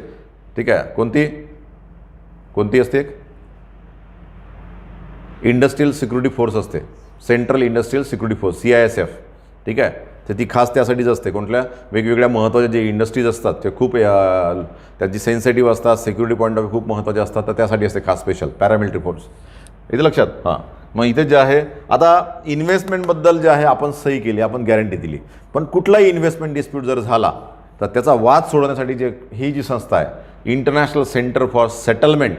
ठीक आहे. कोणती असते, एक इंडस्ट्रियल सिक्युरिटी फोर्स असते, central industrial security force, CISF. ठीक आहे. तर ती खास त्यासाठीच असते. कोणत्या वेगवेगळ्या महत्त्वाच्या जे इंडस्ट्रीज असतात ते खूप त्याची सेन्सिटिव्ह असतात, सिक्युरिटी पॉईंट ऑफ व्ह्यू खूप महत्त्वाचे असतात, तर त्यासाठी असते खास स्पेशल पॅरामिलिटरी फोर्स. इथे लक्षात. हां, मग इथे जे आहे, आता इन्व्हेस्टमेंटबद्दल जे आहे आपण सही केली, आपण गॅरंटी दिली, पण कुठलाही इन्व्हेस्टमेंट डिस्प्यूट जर झाला तर त्याचा वाद सोडवण्यासाठी ही जी संस्था आहे, international centre for settlement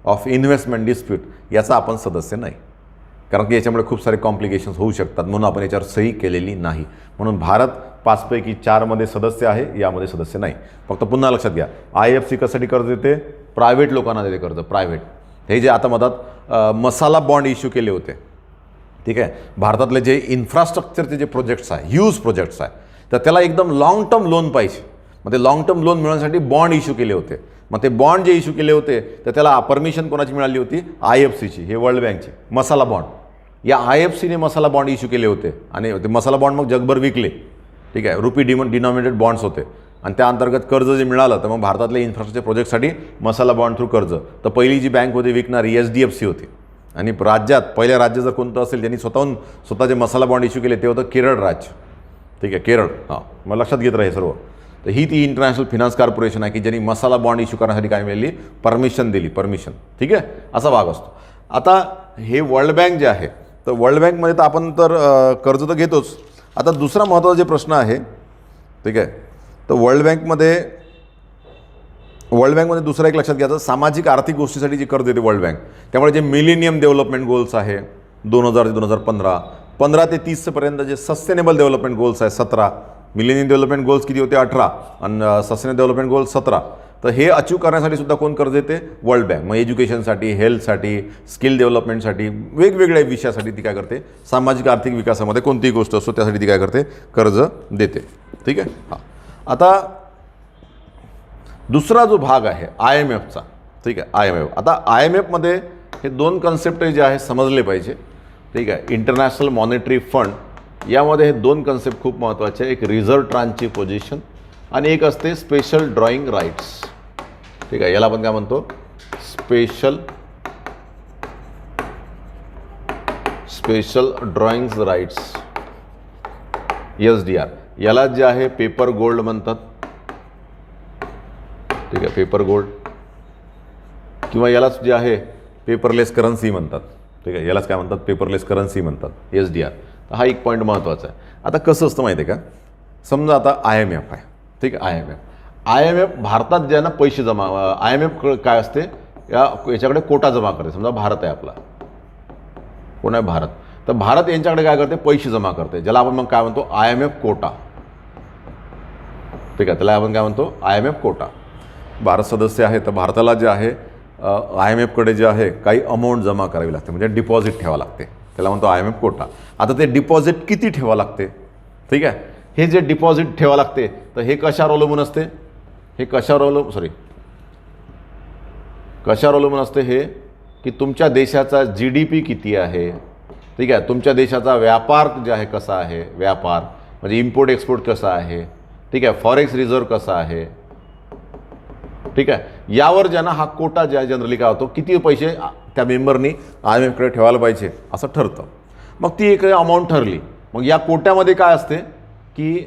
of investment dispute, याचा आपण सदस्य नाही. कारण की याच्यामुळे खूप सारे कॉम्प्लिकेशन्स होऊ शकतात, म्हणून आपण याच्यावर सही केलेली नाही. म्हणून भारत 5 पैकी 4 सदस्य आहे, यामध्ये सदस्य नाही. फक्त पुन्हा लक्षात घ्या, IFC कशासाठी कर्ज देते, प्रायव्हेट लोकांना देते कर्ज, प्रायव्हेट. हे जे आता मधात मसाला बॉन्ड इश्यू केले होते. ठीक आहे. भारतातले जे इन्फ्रास्ट्रक्चरचे जे प्रोजेक्ट्स आहे, ह्यूज प्रोजेक्ट्स आहे, तर त्याला एकदम लाँग टर्म लोन पाहिजे. मग ते लाँग टर्म लोन मिळवण्यासाठी बॉन्ड इश्यू केले होते. मग ते बॉन्ड जे इश्यू केले होते, तर त्याला परमिशन कोणाची मिळाली होती, IFCची, हे वर्ल्ड बँकची. मसाला बॉन्ड, या IFCने मसाला बॉन्ड इश्यू केले होते आणि ते मसाला बॉन्ड मग जगभर विकले. ठीक आहे. रुपी डिनॉमिनेटेड बॉन्ड्स होते आणि त्या अंतर्गत कर्ज जे मिळालं, तर मग भारतातल्या इन्फ्रास्ट्रक्चर प्रोजेक्टसाठी मसाला बॉन्ड थ्रू कर्ज. तर पहिली जी बँक होती विकणारी HDFC होती. आणि राज्यात पहिल्या राज्य जर कोणतं असेल ज्यांनी स्वतःचे मसाला बॉन्ड इश्यू केले, ते होतं केरळ राज्य. ठीक आहे. केरळ. हां, मग लक्षात घेत राहा हे सर्व. तर ही ती इंटरनॅशनल फिनान्स कॉर्पोरेशन आहे की ज्यांनी मसाला बॉन्ड इश्यू करण्यासाठी काय मिळाली, परमिशन दिली, परमिशन. ठीक आहे. असा भाग असतो. आता हे वर्ल्ड बँक जे आहे, तर वर्ल्ड बँकमध्ये तर आपण तर कर्ज तर घेतोच. आता दुसरा महत्त्वाचा जे प्रश्न आहे, ठीक आहे, तर वर्ल्ड बँकमध्ये दुसरा एक लक्षात घ्यायचं, सामाजिक आर्थिक गोष्टीसाठी जी कर्ज देते वर्ल्ड बँक, त्यामुळे जे मिलेनियम डेव्हलपमेंट गोल्स आहे 2000 ते 2015, 15 ते 30 पर्यंत जे सस्टेनेबल डेव्हलपमेंट गोल्स आहे 17, मिलेनियम डेव्हलपमेंट गोल्स किती होते 18 आणि सस्टेनेबल डेव्हलपमेंट गोल्स 17. तर हे अचीव करण्यासाठी सुद्धा कोण कर्ज देते, वर्ल्ड बँक. मग एज्युकेशनसाठी, हेल्थसाठी, स्किल डेव्हलपमेंटसाठी, वेगवेगळ्या विषयासाठी ती काय करते, सामाजिक आर्थिक विकासामध्ये कोणतीही गोष्ट असतो त्यासाठी ती काय करते, कर्ज देते. ठीक आहे. हां, आता दुसरा जो भाग आहे IMFचा. ठीक आहे. IMF. आता IMFमध्ये हे 2 कन्सेप्ट जे आहे समजले पाहिजे. ठीक आहे. इंटरनॅशनल मॉनिटरी फंड, यामध्ये हे 2 कन्सेप्ट खूप महत्त्वाचे आहे. एक रिझर्व्ह ट्रान्सची पोझिशन आणि एक असते स्पेशल ड्रॉईंग राईट्स. ठीक आहे. याला आपण काय म्हणतो, स्पेशल ड्रॉईंग्स राईट्स, SDR. याला जे आहे पेपर गोल्ड म्हणतात, ठीक आहे, पेपर गोल्ड, किंवा यालाच जे आहे पेपरलेस करन्सी म्हणतात, ठीक आहे, यालाच काय म्हणतात, पेपरलेस करन्सी म्हणतात, SDR. हा एक पॉईंट महत्त्वाचा आहे. आता कसं असतं माहिती आहे का, समजा आता IMF आहे, ठीक आहे, IMF भारतात जे आहे ना पैसे जमा, IMF काय असते, याच्याकडे कोटा जमा करते. समजा भारत आहे आपला, कोण आहे, भारत. तर भारत यांच्याकडे काय करते, पैसे जमा करते, ज्याला आपण मग काय म्हणतो IMF कोटा, ठीक आहे, त्याला आपण काय म्हणतो IMF कोटा. भारत सदस्य आहे, तर भारताला जे आहे IMFकडे जे आहे काही अमाऊंट जमा करावी लागते, म्हणजे डिपॉझिट ठेवावं लागते, त्याला म्हणतो IMF कोटा. आता ते डिपॉझिट किती ठेवावं लागते, ठीक आहे, हे जे डिपॉझिट ठेवावं लागते तर हे कशावर अवलंबून असते, हे कशावर अवलंबून असते, हे की तुमच्या देशाचा GDP किती आहे, ठीक आहे, तुमच्या देशाचा व्यापार जे आहे कसा आहे, व्यापार म्हणजे इम्पोर्ट एक्सपोर्ट कसा आहे, ठीक आहे, फॉरेक्स रिझर्व्ह कसा आहे, ठीक आहे, यावर ज्यांना हा कोटा जे आहे जनरली काय होतो, किती पैसे त्या मेंबरनी IMFकडे ठेवायला पाहिजे असं ठरतं. मग ती एक अमाऊंट ठरली. मग या कोट्यामध्ये काय असते की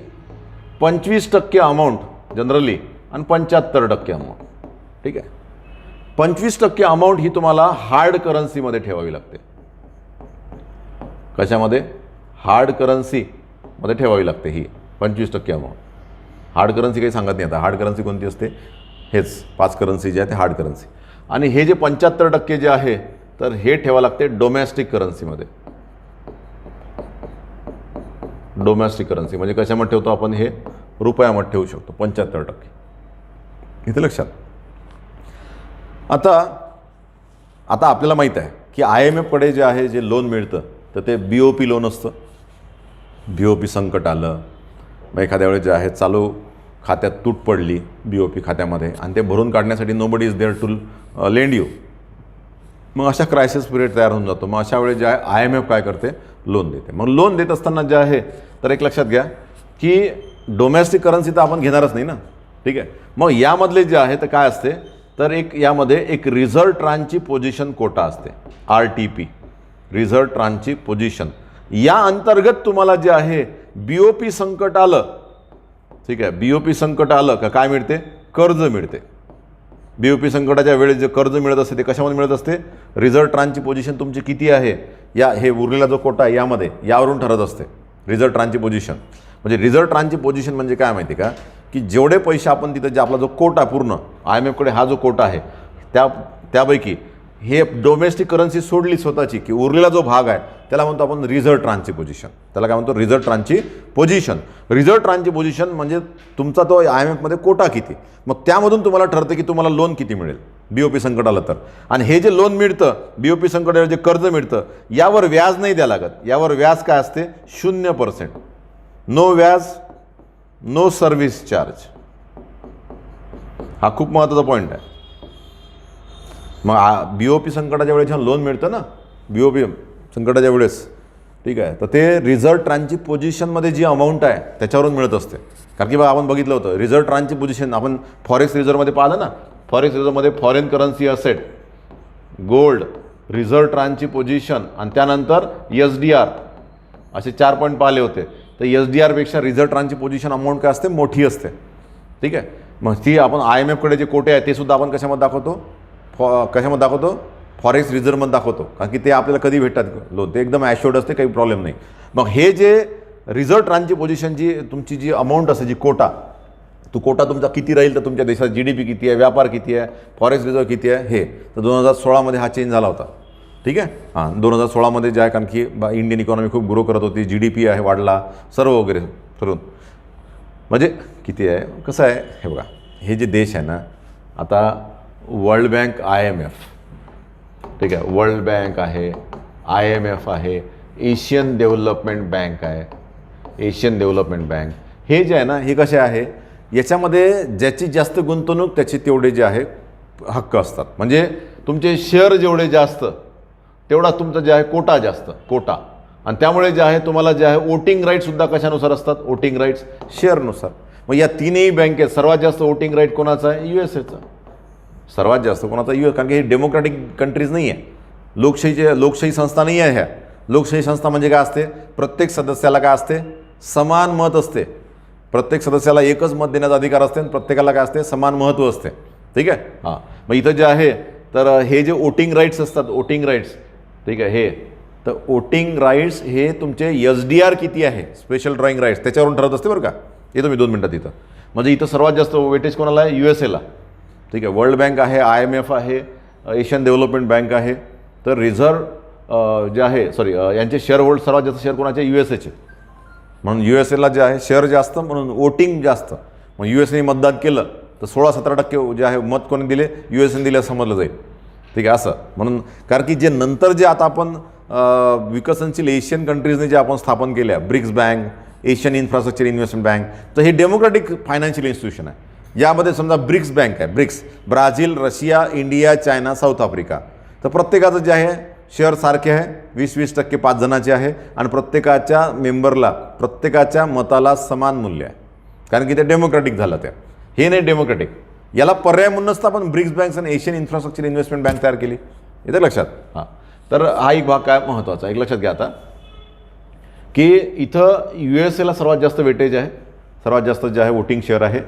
25% अमाऊंट जनरली आणि 75% अमाऊंट, ठीक आहे. 25% अमाऊंट ही तुम्हाला हार्ड करन्सीमध्ये ठेवावी लागते. कशामध्ये, हार्ड करन्सीमध्ये ठेवावी लागते ही 25% अमाऊंट. हार्ड करन्सी काही सांगत नाही आता, हार्ड करन्सी कोणती असते, हेच 5 करन्सी जे आहे ते हार्ड करन्सी. आणि हे जे 75% जे आहे तर हे ठेवावं लागते डोमेस्टिक करन्सीमध्ये. डोमेस्टिक करन्सी म्हणजे कशामध्ये ठेवतो आपण, हे रुपयामध्ये ठेवू शकतो 75%, इथे लक्षात. आता आपल्याला माहीत आहे की IMFकडे जे आहे जे लोन मिळतं तर ते BOP लोन असतं. BOP संकट आलं, मग एखाद्या वेळेस जे आहे चालू खात्यात तूट पडली BOP खात्यामध्ये आणि ते भरून काढण्यासाठी nobody is there to lend you, मग अशा क्रायसिस पिरियड तयार होऊन जातो. मग अशा वेळेस जे आहे IMF काय करते, लोन देते. मग लोन देत असताना जे आहे तर एक लक्षात घ्या की डोमेस्टिक करन्सी तर आपण घेणारच नाही ना, ठीक आहे. मग यामधले जे आहे तर काय असते तर यामध्ये एक रिझर्व्ह ट्रांचची पोझिशन कोटा असते, RTP, रिझर्व्ह ट्रांचची पोझिशन. या अंतर्गत तुम्हाला जे आहे BOP संकट आलं, ठीक आहे, BOP संकट आलं का काय मिळते, कर्ज मिळते. BOP संकटाच्या वेळेस जे कर्ज मिळत असते ते कशामध्ये मिळत असते, रिझर्व्ह ट्रांचची पोझिशन तुमची किती आहे, हे उरलेला जो कोटा आहे यामध्ये यावरून ठरत असते रिझर्व्ह ट्रांचची पोझिशन. म्हणजे रिझर्व्ह ट्रांचची पोझिशन म्हणजे काय माहिती का, की जेवढे पैसे आपण तिथं जे आपला जो कोटा पूर्ण IMFकडे हा जो कोटा आहे त्यापैकी हे डोमेस्टिक करन्सी सोडली स्वतःची की उरलेला जो भाग आहे त्याला म्हणतो आपण रिझर्व्ह ट्रांचची पोझिशन. त्याला काय म्हणतो, रिझर्व्ह ट्रांचची पोझिशन. रिझर्व्ह ट्रांचची पोझिशन म्हणजे तुमचा तो IMFमध्ये कोटा किती, मग त्यामधून तुम्हाला ठरतं की तुम्हाला लोन किती मिळेल BOP संकट आलं तर. आणि हे जे लोन मिळतं BOP संकटावर जे कर्ज मिळतं यावर व्याज नाही द्यावं लागत. यावर व्याज काय असते, 0%, नो व्याज, नो सर्व्हिस चार्ज. हा खूप महत्त्वाचा पॉईंट आहे. मग BOP संकटाच्या वेळेस लोन मिळतं ना, BOP संकटाच्या वेळेस, ठीक आहे, तर ते रिझर्व्ह ट्रांचची पोझिशनमध्ये जी अमाऊंट आहे त्याच्यावरून मिळत असते. कारण की बघा आपण बघितलं होतं रिझर्व्ह ट्रांचची पोझिशन आपण फॉरेक्स रिझर्व्हमध्ये पाहिलं ना, फॉरेक्स रिझर्व्हमध्ये foreign currency asset, gold, reserve ट्रांचची पोझिशन आणि त्यानंतर SDR असे 4 पॉईंट पाहिले होते. तर SDR पेक्षा रिझर्व्ह ट्रांचची पोझिशन अमाऊंट काय असते, मोठी असते, ठीक आहे. मग ती आपण IMFकडे जे कोटे आहे ते सुद्धा आपण कशामध्ये दाखवतो, फॉरेक्स रिझर्व्हमध्ये दाखवतो. कारण की ते आपल्याला कधी भेटतात लोन, ते एकदम ॲश्युअर्ड असते, काही प्रॉब्लेम नाही. मग हे जे रिझर्व्ह ट्रांचची पोझिशन जी तुमची जी अमाऊंट असते, जी कोटा, तो कोटा तुमचा किती राहील तर तुमच्या देशात GDP किती आहे, व्यापार किती आहे, फॉरेक्स रिझर्व्ह किती आहे, हे तर 2016मध्ये हा चेंज झाला होता, ठीक आहे. 2016मध्ये जे आहे कारण की इंडियन इकॉनॉमी खूप ग्रो करत होती, GDP आहे वाढला, सर्व वगैरे ठरून म्हणजे किती आहे, कसं आहे हे बघा. हे जे देश आहे ना, आता वर्ल्ड बँक, IMF, ठीक आहे, वर्ल्ड बँक आहे, IMF आहे, एशियन डेव्हलपमेंट बँक आहे, एशियन डेव्हलपमेंट बँक. हे जे आहे ना हे कसे आहे, याच्यामध्ये ज्याची जास्त गुंतवणूक त्याचे तेवढे जे आहे हक्क असतात. म्हणजे तुमचे शेअर जेवढे जास्त तेवढा तुमचा जे आहे कोटा जास्त, कोटा. आणि त्यामुळे जे आहे तुम्हाला जे आहे वोटिंग राईटसुद्धा कशानुसार असतात, वोटिंग राईट्स शेअरनुसार. मग या तीनही बँकेत सर्वात जास्त वोटिंग राईट कोणाचा आहे, USAचा सर्वात जास्त. कोणाचा US, कारण की हे डेमोक्रॅटिक कंट्रीज नाही आहे, लोकशाही संस्था नाही आहे. ह्या लोकशाही संस्था म्हणजे काय असते, प्रत्येक सदस्याला काय असते, समान मत असते. प्रत्येक सदस्याला एकच मत देण्याचा अधिकार असते आणि प्रत्येकाला काय असते, समान महत्त्व असते. ठीक आहे. हां, मग इथं जे आहे तर हे जे वोटिंग राईट्स असतात, वोटिंग राईट्स, ठीक आहे, हे तर वोटिंग राईट्स हे तुमचे SDR किती आहे, स्पेशल ड्रॉईंग राईट्स, त्याच्यावरून ठरत असते बरं का. येतो मी 2 मिनटात. इथं म्हणजे इथं सर्वात जास्त वेटेज कोणाला आहे, USA ला. ठीक आहे. वर्ल्ड बँक आहे, IMF आहे, एशियन डेव्हलपमेंट बँक आहे. तर रिझर्व्ह जे आहे यांचे शेअर होल्ड सर्वात जास्त शेअर कोणाचे, USAचे. म्हणून USAला जे आहे शेअर जास्त, म्हणून वोटिंग जास्त. मग USAने मतदान केलं तर 16-17% जे आहे मत कोणी दिले, USAने दिले असं समजलं जाईल. ठीक आहे. असं म्हणून कारण की जे नंतर जे आता आपण विकसनशील एशियन कंट्रीजने जे आपण स्थापन केल्या, BRICS bank, Asian infrastructure investment bank, तर हे डेमोक्रॅटिक फायनान्शियल इन्स्टिट्यूशन आहे. यामध्ये समजा ब्रिक्स बँक आहे, BRICS Brazil, Russia, India, China, South Africa. तर प्रत्येकाचं जे आहे शेअर सारखे आहे, 20-20% 5 जणांचे आहे आणि प्रत्येकाच्या मेंबरला, प्रत्येकाच्या मताला समान मूल्य आहे. कारण की ते डेमोक्रॅटिक झालं. त्या हे नाही डेमोक्रॅटिक. याला पर्याय म्हणूनच तर आपण ब्रिक्स बँक्स आणि एशियन इन्फ्रास्ट्रक्चर इन्व्हेस्टमेंट बँक तयार केली. येतं लक्षात. हां, तर हा एक भाग काय महत्त्वाचा एक लक्षात घ्या आता, की इथं USAला सर्वात जास्त वेटेज आहे, सर्वात जास्त जे आहे वोटिंग शेअर आहे.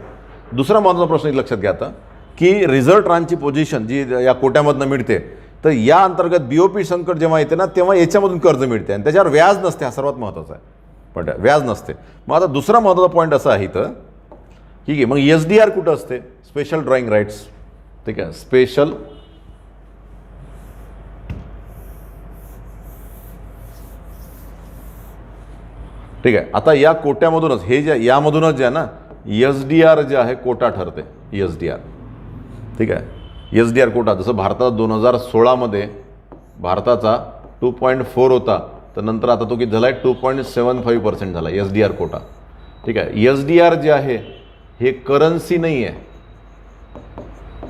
दुसरा महत्त्वाचा प्रश्न एक लक्षात घ्या आता, की रिझर्व्ह ट्रांचची पोझिशन जी या कोट्यामधनं मिळते, तर या अंतर्गत BOP संकट जेव्हा येते ना, तेव्हा याच्यामधून कर्ज मिळते आणि त्याच्यावर व्याज नसते. हा सर्वात महत्त्वाचा आहे. पण व्याज नसते. मग आता दुसरा महत्त्वाचा पॉईंट असा आहे इथं, ठीक आहे, मग SDR कुठं असते, स्पेशल ड्रॉईंग राईट्स. ठीक आहे, स्पेशल ठीक आहे. आता या कोट्यामधूनच हे जे यामधूनच जे आहे ना, SDR जे आहे कोटा ठरते. SDR, ठीक आहे, SDR कोटा. जसं भारतात 2016मध्ये भारताचा 2.4 होता, तर नंतर आता तो किती झाला आहे, 2.75% झाला SDR कोटा. ठीक आहे. SDR जे आहे हे करन्सी नाही आहे,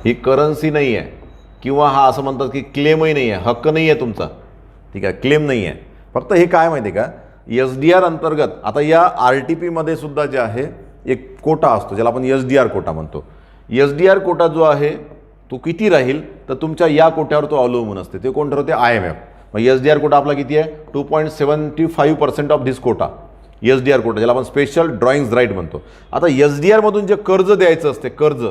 ही करन्सी नाही आहे, किंवा हा असं म्हणतात की क्लेमही नाही आहे, हक्क नाही आहे तुमचा. ठीक आहे, क्लेम नाही आहे. फक्त हे काय माहिती आहे का, SDR अंतर्गत आता या RTPमध्ये सुद्धा जे आहे एक कोटा असतो, ज्याला आपण SDR कोटा म्हणतो. SDR कोटा जो आहे तो किती राहील, तर तुमच्या या कोट्यावर तो अवलंबून असते. ते कोण ठरवते, IMF. मग SDR कोटा आपला किती आहे, 2.75% of this quota. SDR quota ज्याला आपण स्पेशल ड्रॉईंग्स राईट म्हणतो. आता SDR मधून जे कर्ज द्यायचं असते, कर्ज,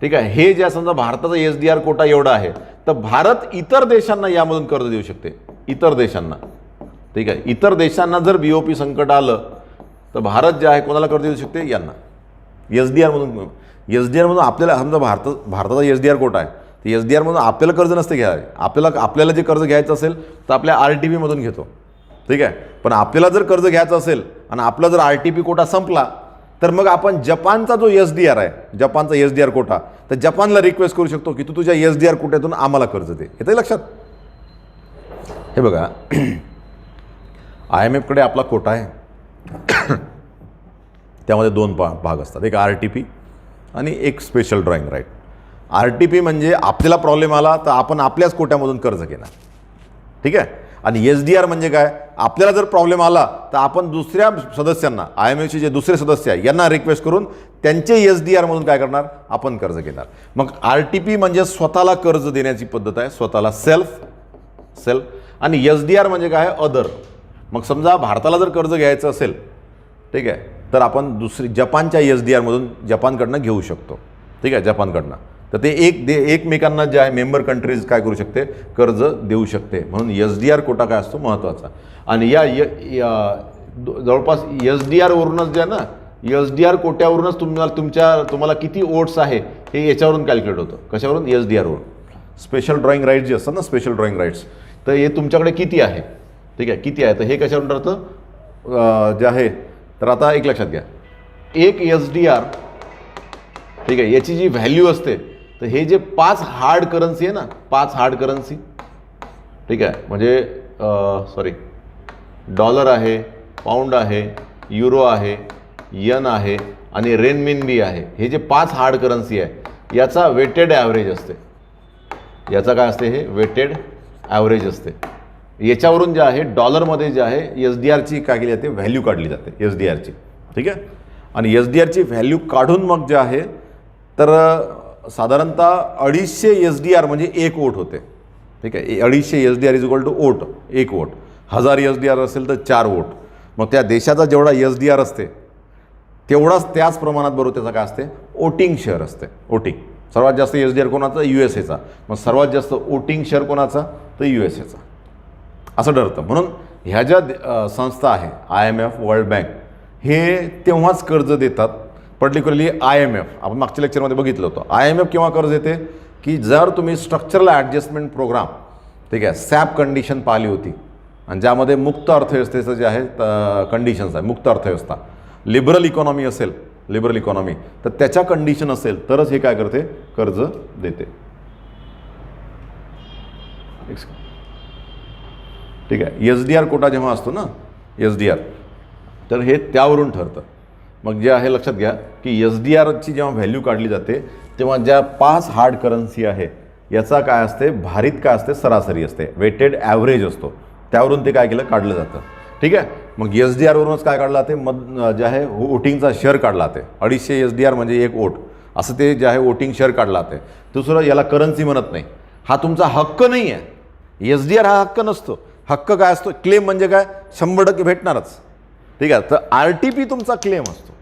ठीक आहे, हे ज्या समजा भारताचा SDR कोटा एवढा आहे, तर भारत इतर देशांना यामधून कर्ज देऊ शकते, इतर देशांना. ठीक आहे, इतर देशांना जर BOP संकट आलं तर भारत जे आहे कोणाला कर्ज देऊ शकते, यांना. SDR मधून आपल्याला समजा भारताचा SDR कोटा आहे, तर SDR मधून आपल्याला कर्ज नसते घ्यायला. आपल्याला जे कर्ज घ्यायचं असेल तर आपल्या RTP मधून घेतो. ठीक आहे. पण आपल्याला जर कर्ज घ्यायचं असेल आणि आपला जर RTP कोटा संपला, तर मग आपण जपानचा जो SDR आहे, जपानचा SDR कोटा, तर जपानला रिक्वेस्ट करू शकतो की तू तुझ्या SDR कोट्यातून आम्हाला कर्ज दे. येतं लक्षात. हे बघा, IMF कडे आपला कोटा आहे, त्यामध्ये 2 भाग असतात, एक RTP आणि एक स्पेशल ड्रॉईंग राईट. RTP म्हणजे आपल्याला प्रॉब्लेम आला तर आपण आपल्याच कोट्यामधून कर्ज घेणार. ठीक आहे. आणि SDR म्हणजे काय, आपल्याला जर प्रॉब्लेम आला तर आपण दुसऱ्या सदस्यांना, IMFचे जे दुसरे सदस्य आहे यांना रिक्वेस्ट करून त्यांचे SDR मधून काय करणार, आपण कर्ज घेणार. मग RTP म्हणजे स्वतःला कर्ज देण्याची पद्धत आहे, स्वतःला सेल्फ. आणि SDR म्हणजे काय, अदर. मग समजा भारताला जर कर्ज घ्यायचं असेल, ठीक आहे, तर आपण दुसरी जपानच्या SDR मधून जपानकडनं घेऊ शकतो. ठीक आहे, जपानकडनं. तर ते एकमेकांना जे आहे मेंबर कंट्रीज काय करू शकते, कर्ज देऊ शकते. म्हणून SDR कोटा काय असतो, महत्त्वाचा. आणि या जवळपास SDR वरूनच जे आहे ना, SDR कोट्यावरूनच तुम्हाला किती वोट्स आहे हे याच्यावरून कॅल्क्युलेट होतं. कशावरून, SDR वरून. स्पेशल ड्रॉईंग राईट्स जे असतात ना, स्पेशल ड्रॉईंग राईट्स, तर हे तुमच्याकडे किती आहे. ठीक आहे, किती आहे, तर हे कशावरून ठरतं जे आहे. तर आता एक लक्षात घ्या, एक SDR, ठीक आहे, याची जी व्हॅल्यू असते, तर हे जे 5 हार्ड करन्सी आहे ना, 5 हार्ड करन्सी, ठीक आहे, म्हणजे डॉलर आहे, पाऊंड आहे, युरो आहे, यन आहे आणि रेनमिनबी आहे. हे जे 5 हार्ड करन्सी आहे याचा वेटेड ॲव्हरेज असते. याचा काय असते, हे वेटेड ॲव्हरेज असते. याच्यावरून जे आहे डॉलरमध्ये जे आहे SDRची काय केली जाते, व्हॅल्यू काढली जाते SDRची. ठीक आहे. आणि SDRची व्हॅल्यू काढून मग जे आहे तर साधारणतः 250 SDR म्हणजे 1 वोट होते. ठीक आहे, 250 SDR is equal to vote, 1 vote. 1000 SDR असेल तर 4 वोट. मग त्या देशाचा जेवढा SDR असते तेवढाच त्याच प्रमाणात बरोबर त्याचा काय असते, वोटिंग शेअर असते. वोटिंग सर्वात जास्त SDR कोणाचा, USA. मग सर्वात जास्त वोटिंग शेअर कोणाचा, तर USA. असं ठरतं. म्हणून ह्या ज्या संस्था आहे IMF, वर्ल्ड बँक, हे तेव्हाच कर्ज देतात. पर्टिक्युलरली IMF आपण मागच्या लेक्चरमध्ये बघितलं होतं. IMF केव्हा कर्ज देते, की जर तुम्ही स्ट्रक्चरल ॲडजस्टमेंट प्रोग्राम, ठीक आहे, सॅप कंडिशन पाहिली होती आणि ज्यामध्ये मुक्त अर्थव्यवस्थेचं जे आहे कंडिशन्स आहे, मुक्त अर्थव्यवस्था, लिबरल इकॉनॉमी असेल, लिबरल इकॉनॉमी, तर त्याच्या कंडिशन असेल तरच हे काय करते, कर्ज देते. ठीक आहे. SDR कोटा जेव्हा असतो ना, SDR, तर हे त्यावरून ठरतं. मग जे आहे लक्षात घ्या की SDRची जेव्हा व्हॅल्यू काढली जाते तेव्हा ज्या 5 हार्ड करन्सी आहे याचा काय असते, भारित काय असते, सरासरी असते, वेटेड ॲव्हरेज असतो, त्यावरून ते काय केलं, काढलं जातं. ठीक आहे. मग SDR वरूनच काय काढलं जाते, मग जे आहे वोटिंगचा शेअर काढला जाते. 250 SDR म्हणजे 1 वोट, असं ते जे आहे वोटिंग शेअर काढला जाते. दुसरं, याला करन्सी म्हणत नाही, हा तुमचा हक्क नाही आहे. SDR हा हक्क नसतो. हक्क काय असतो, क्लेम म्हणजे काय, 100% भेटणारच. ठीक आहे. तर RTP तुमचा क्लेम असतो.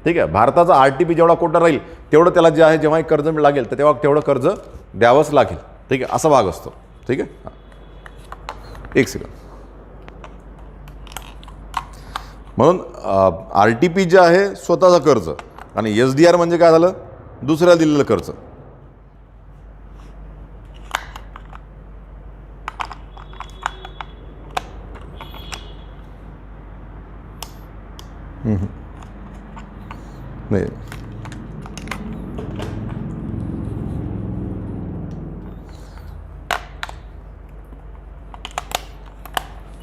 ठीक आहे. भारताचा RTP जेवढा कोटा राहील तेवढं त्याला जे आहे जेव्हा कर्ज लागेल तर तेव्हा तेवढं कर्ज द्यावंच लागेल. ठीक आहे, असा भाग असतो. ठीक आहे. एक सेकंड. म्हणून RTP जे आहे स्वतःचा कर्ज आणि SDR म्हणजे काय झालं, दुसऱ्याला दिलेलं कर्ज. नाही,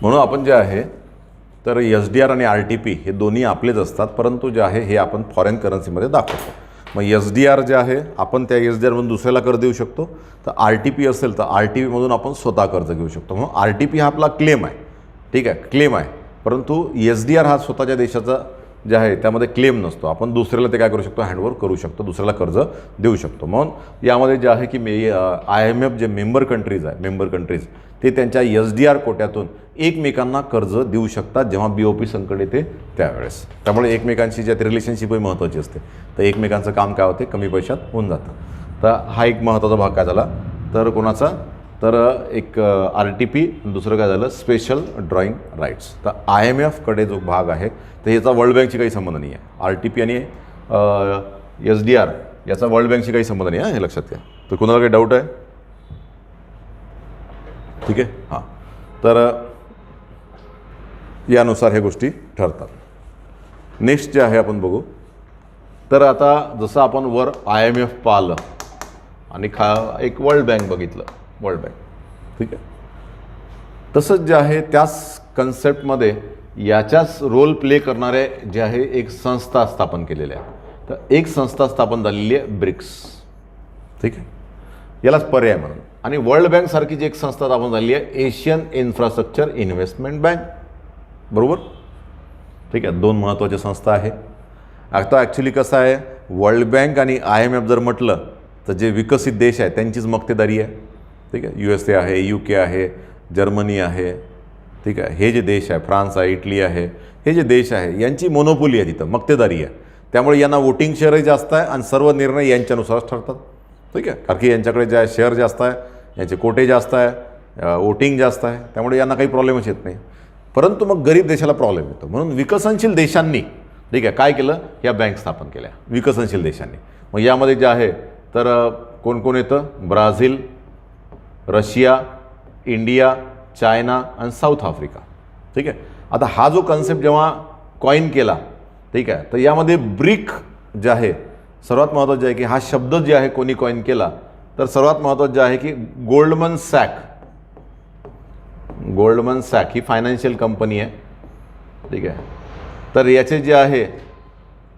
म्हणून आपण जे आहे तर SDR आणि RTP हे दोन्ही आपलेच असतात, परंतु जे आहे हे आपण फॉरेन करन्सीमध्ये दाखवतो. मग SDR जे आहे आपण त्या SDR मधून दुसऱ्याला कर्ज देऊ शकतो, तर RTP असेल तर RTP मधून आपण स्वतः कर्ज घेऊ शकतो. म्हणून RTP हा आपला क्लेम आहे. ठीक आहे, क्लेम आहे. परंतु SDR हा स्वतःच्या देशाचा जे आहे त्यामध्ये क्लेम नसतो. आपण दुसऱ्याला ते काय करू शकतो, हँडओव्हर करू शकतो, दुसऱ्याला कर्ज देऊ शकतो. म्हणून यामध्ये जे आहे की IMF जे मेंबर कंट्रीज आहे, मेंबर कंट्रीज ते त्यांच्या SDR कोट्यातून एकमेकांना कर्ज देऊ शकतात जेव्हा BOP संकट येते त्यावेळेस. त्यामुळे एकमेकांशी जे रिलेशनशिपही महत्त्वाची असते, तर एकमेकांचं काम काय होते, कमी पैशात होऊन जातं. तर हा एक महत्त्वाचा भाग काय झाला, तर कोणाचा, तर एक RTP, दुसरं काय झालं, स्पेशल ड्रॉईंग राईट्स. तर IMFकडे जो भाग आहे तर याचा वर्ल्ड बँकशी काही संबंध नाही आहे. RTP आणि SDR याचा वर्ल्ड बँकशी काही संबंध नाही आहे, हे लक्षात घ्या. तर कोणाला काही डाऊट आहे? ठीक आहे. हां, तर यानुसार ह्या गोष्टी ठरतात. नेक्स्ट जे आहे आपण बघू. तर आता जसं आपण वर IMF पाहिलं आणि एक वर्ल्ड बँक बघितलं, वर्ल्ड बँक. ठीक आहे. तसंच जे आहे त्याच कन्सेप्टमध्ये याच्याच रोल प्ले करणारे जे आहे एक संस्था स्थापन केलेली आहे. तर एक संस्था स्थापन झालेली आहे ब्रिक्स. ठीक आहे, यालाच पर्याय म्हणून. आणि वर्ल्ड बँक सारखीच एक संस्था स्थापन झाली आहे, एशियन इन्फ्रास्ट्रक्चर इन्व्हेस्टमेंट बँक. बरोबर. ठीक आहे, 2 महत्त्वाच्या संस्था आहे. आता ॲक्च्युली कसं आहे, वर्ल्ड बँक आणि IMF जर म्हटलं तर जे विकसित देश आहे त्यांचीच मक्तेदारी आहे. ठीक आहे, USA आहे, UK आहे, जर्मनी आहे. ठीक आहे, हे जे देश आहे, फ्रान्स आहे, इटली आहे, हे जे देश आहे यांची मोनोपोली आहे, तिथं मक्तेदारी आहे. त्यामुळे यांना वोटिंग शेअरही जास्त आहे आणि सर्व निर्णय यांच्यानुसारच ठरतात. ठीक आहे, कारण की यांच्याकडे जे आहे शेअर जास्त आहे, यांचे कोटे जास्त आहे, वोटिंग जास्त आहे, त्यामुळे यांना काही प्रॉब्लेमच येत नाही. परंतु मग गरीब देशाला प्रॉब्लेम येतो. म्हणून विकसनशील देशांनी, ठीक आहे, काय केलं, या बँक स्थापन केल्या विकसनशील देशांनी. मग यामध्ये जे आहे तर कोण कोण येतं, ब्राझील, रशिया, इंडिया, चायना आणि साऊथ आफ्रिका. ठीक आहे. आता हा जो कन्सेप्ट जेव्हा कॉइन केला, ठीक आहे, तर यामध्ये ब्रिक जे आहे सर्वात महत्त्वाचं आहे की हा शब्द जे आहे कोणी कॉइन केला, तर सर्वात महत्त्वाचं जे आहे की गोल्डमन सॅक ही फायनान्शियल कंपनी आहे. ठीक आहे. तर याचे जे आहे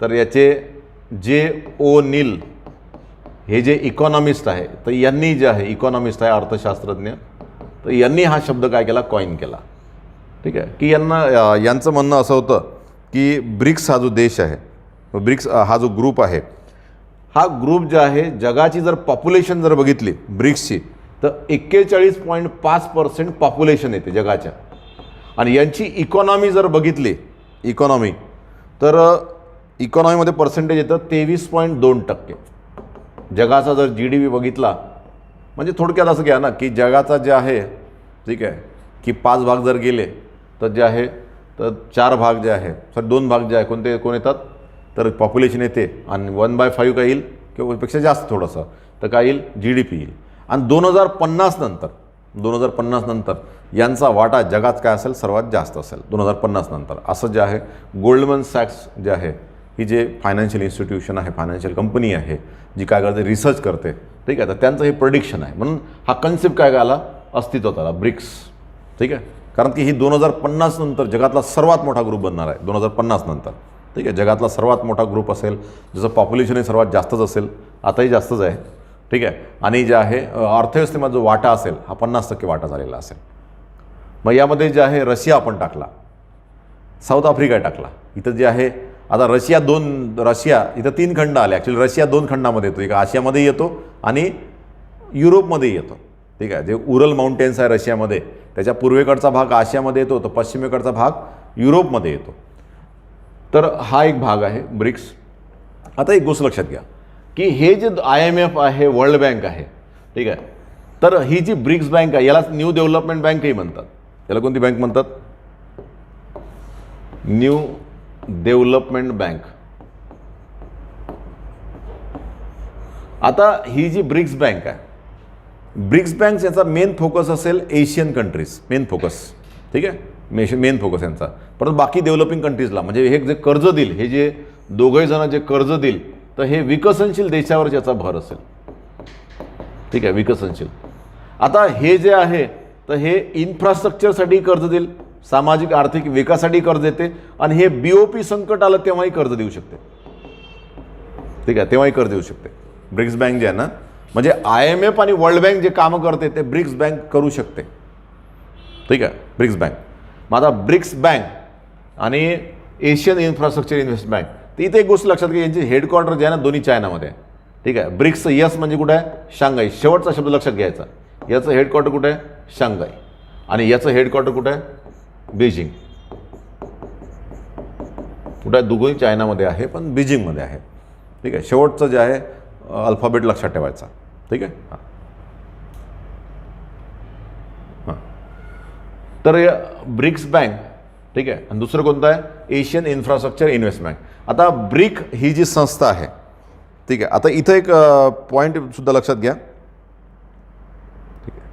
तर याचे J.O. नील हे जे इकॉनॉमिस्ट आहे, तर यांनी जे आहे, इकॉनॉमिस्ट आहे, अर्थशास्त्रज्ञ, तर यांनी हा शब्द काय केला, कॉइन केला. ठीक आहे, की यांचं म्हणणं असं होतं की ब्रिक्स हा जो देश आहे, ब्रिक्स हा जो ग्रुप आहे, हा ग्रुप जे आहे जगाची जर पॉप्युलेशन जर बघितली ब्रिक्सची तर 41.5% पॉप्युलेशन येते जगाच्या. आणि यांची इकॉनॉमी जर बघितली, इकॉनॉमी, तर इकॉनॉमीमध्ये पर्सेंटेज येतं 23.2%. जगाचा जर GDP बघितला, म्हणजे थोडक्यात असं घ्या ना की जगाचा जे आहे, ठीक आहे, की 5 भाग जर गेले तर जे आहे तर 4 भाग जे आहे, 2 भाग जे आहे कोणते कोण येतात, तर पॉप्युलेशन येते, आणि 1/5 काय येईल किंवा पेक्षा जास्त थोडंसं तर काय येईल, GDP येईल. आणि 2050 नंतर यांचा वाटा जगात काय असेल, सर्वात जास्त असेल 2050 नंतर, असं जे आहे गोल्डमन सॅक्स जे आहे, ही जे फायनान्शियल इन्स्टिट्यूशन आहे, फायनान्शियल कंपनी आहे जी काय करते, रिसर्च करते, ठीक आहे, तर त्यांचं हे प्रेडिक्शन आहे. म्हणून हा कन्सेप्ट काय आला, अस्तित्वात आला, ब्रिक्स. ठीक आहे, कारण की ही 2050 नंतर जगातला सर्वात मोठा ग्रुप बनणार आहे 2050 नंतर. ठीक आहे, जगातला सर्वात मोठा ग्रुप असेल, ज्याचं पॉप्युलेशनही सर्वात जास्तच असेल, आताही जास्तच आहे. ठीक आहे, आणि जे आहे अर्थव्यवस्थेमध्ये जो वाटा असेल हा 50% वाटा झालेला असेल. मग यामध्ये जे आहे रशिया आपण टाकला, साऊथ आफ्रिका टाकला, इथं जे आहे आता रशिया इथं 3 खंड आले. ॲक्च्युली रशिया 2 खंडामध्ये येतो, एक आशियामध्ये येतो आणि युरोपमध्ये येतो. ठीक आहे, जे उरल माउंटेन्स आहे रशियामध्ये, त्याच्या पूर्वेकडचा भाग आशियामध्ये येतो, तर पश्चिमेकडचा भाग युरोपमध्ये येतो. तर हा एक भाग आहे ब्रिक्स. आता एक गोष्ट लक्षात घ्या की हे जे IMF आहे, वर्ल्ड बँक आहे, ठीक आहे, तर ही जी ब्रिक्स बँक आहे याला न्यू डेव्हलपमेंट बँकही म्हणतात. याला कोणती बँक म्हणतात, न्यू डेव्हलपमेंट बँक. आता ही जी ब्रिक्स बँक आहे, ब्रिक्स बँक याचा मेन फोकस असेल एशियन कंट्रीज, मेन फोकस. ठीक आहे, मेन फोकस यांचा. परंतु बाकी डेव्हलपिंग कंट्रीजला, म्हणजे हे जे कर्ज देईल, हे जे दोघंही जण जे कर्ज देईल, तर हे विकसनशील देशावर ज्याचा भर असेल. ठीक आहे, विकसनशील. आता हे जे आहे तर हे इन्फ्रास्ट्रक्चरसाठी कर्ज देईल, सामाजिक आर्थिक विकासासाठी कर्ज देते, आणि हे BOP संकट आलं तेव्हाही कर्ज देऊ शकते. ठीक आहे, तेव्हाही कर्ज देऊ शकते ब्रिक्स बँक जे आहे ना. म्हणजे IMF आणि वर्ल्ड बँक जे कामं करते ते ब्रिक्स बँक करू शकते. ठीक आहे, ब्रिक्स बँक. मग आता ब्रिक्स बँक आणि एशियन इन्फ्रास्ट्रक्चर इन्व्हेस्ट बँक, तर इथे एक गोष्ट लक्षात घ्या, यांची हेडक्वार्टर जे आहे ना दोन्ही चायनामध्ये आहे. ठीक आहे, ब्रिक्सचं यस म्हणजे कुठे आहे, शांघाई. शेवटचा शब्द लक्षात घ्यायचा. याचं हेडक्वार्टर कुठे आहे, शांघाई, आणि याचं हेडक्वार्टर कुठे आहे, बीजिंग. कुठे आहे, दोघंही चायनामध्ये आहे पण बीजिंगमध्ये आहे. ठीक आहे, शेवटचं जे आहे अल्फाबेट लक्षात ठेवायचा. ठीक आहे, हां हां. तर ब्रिक्स बँक, ठीक आहे, आणि दुसरं कोणतं आहे, एशियन इन्फ्रास्ट्रक्चर इन्व्हेस्ट बँक. आता ब्रिक ही जी संस्था आहे, ठीक आहे, आता इथं एक पॉईंट सुद्धा लक्षात घ्या. ठीक आहे,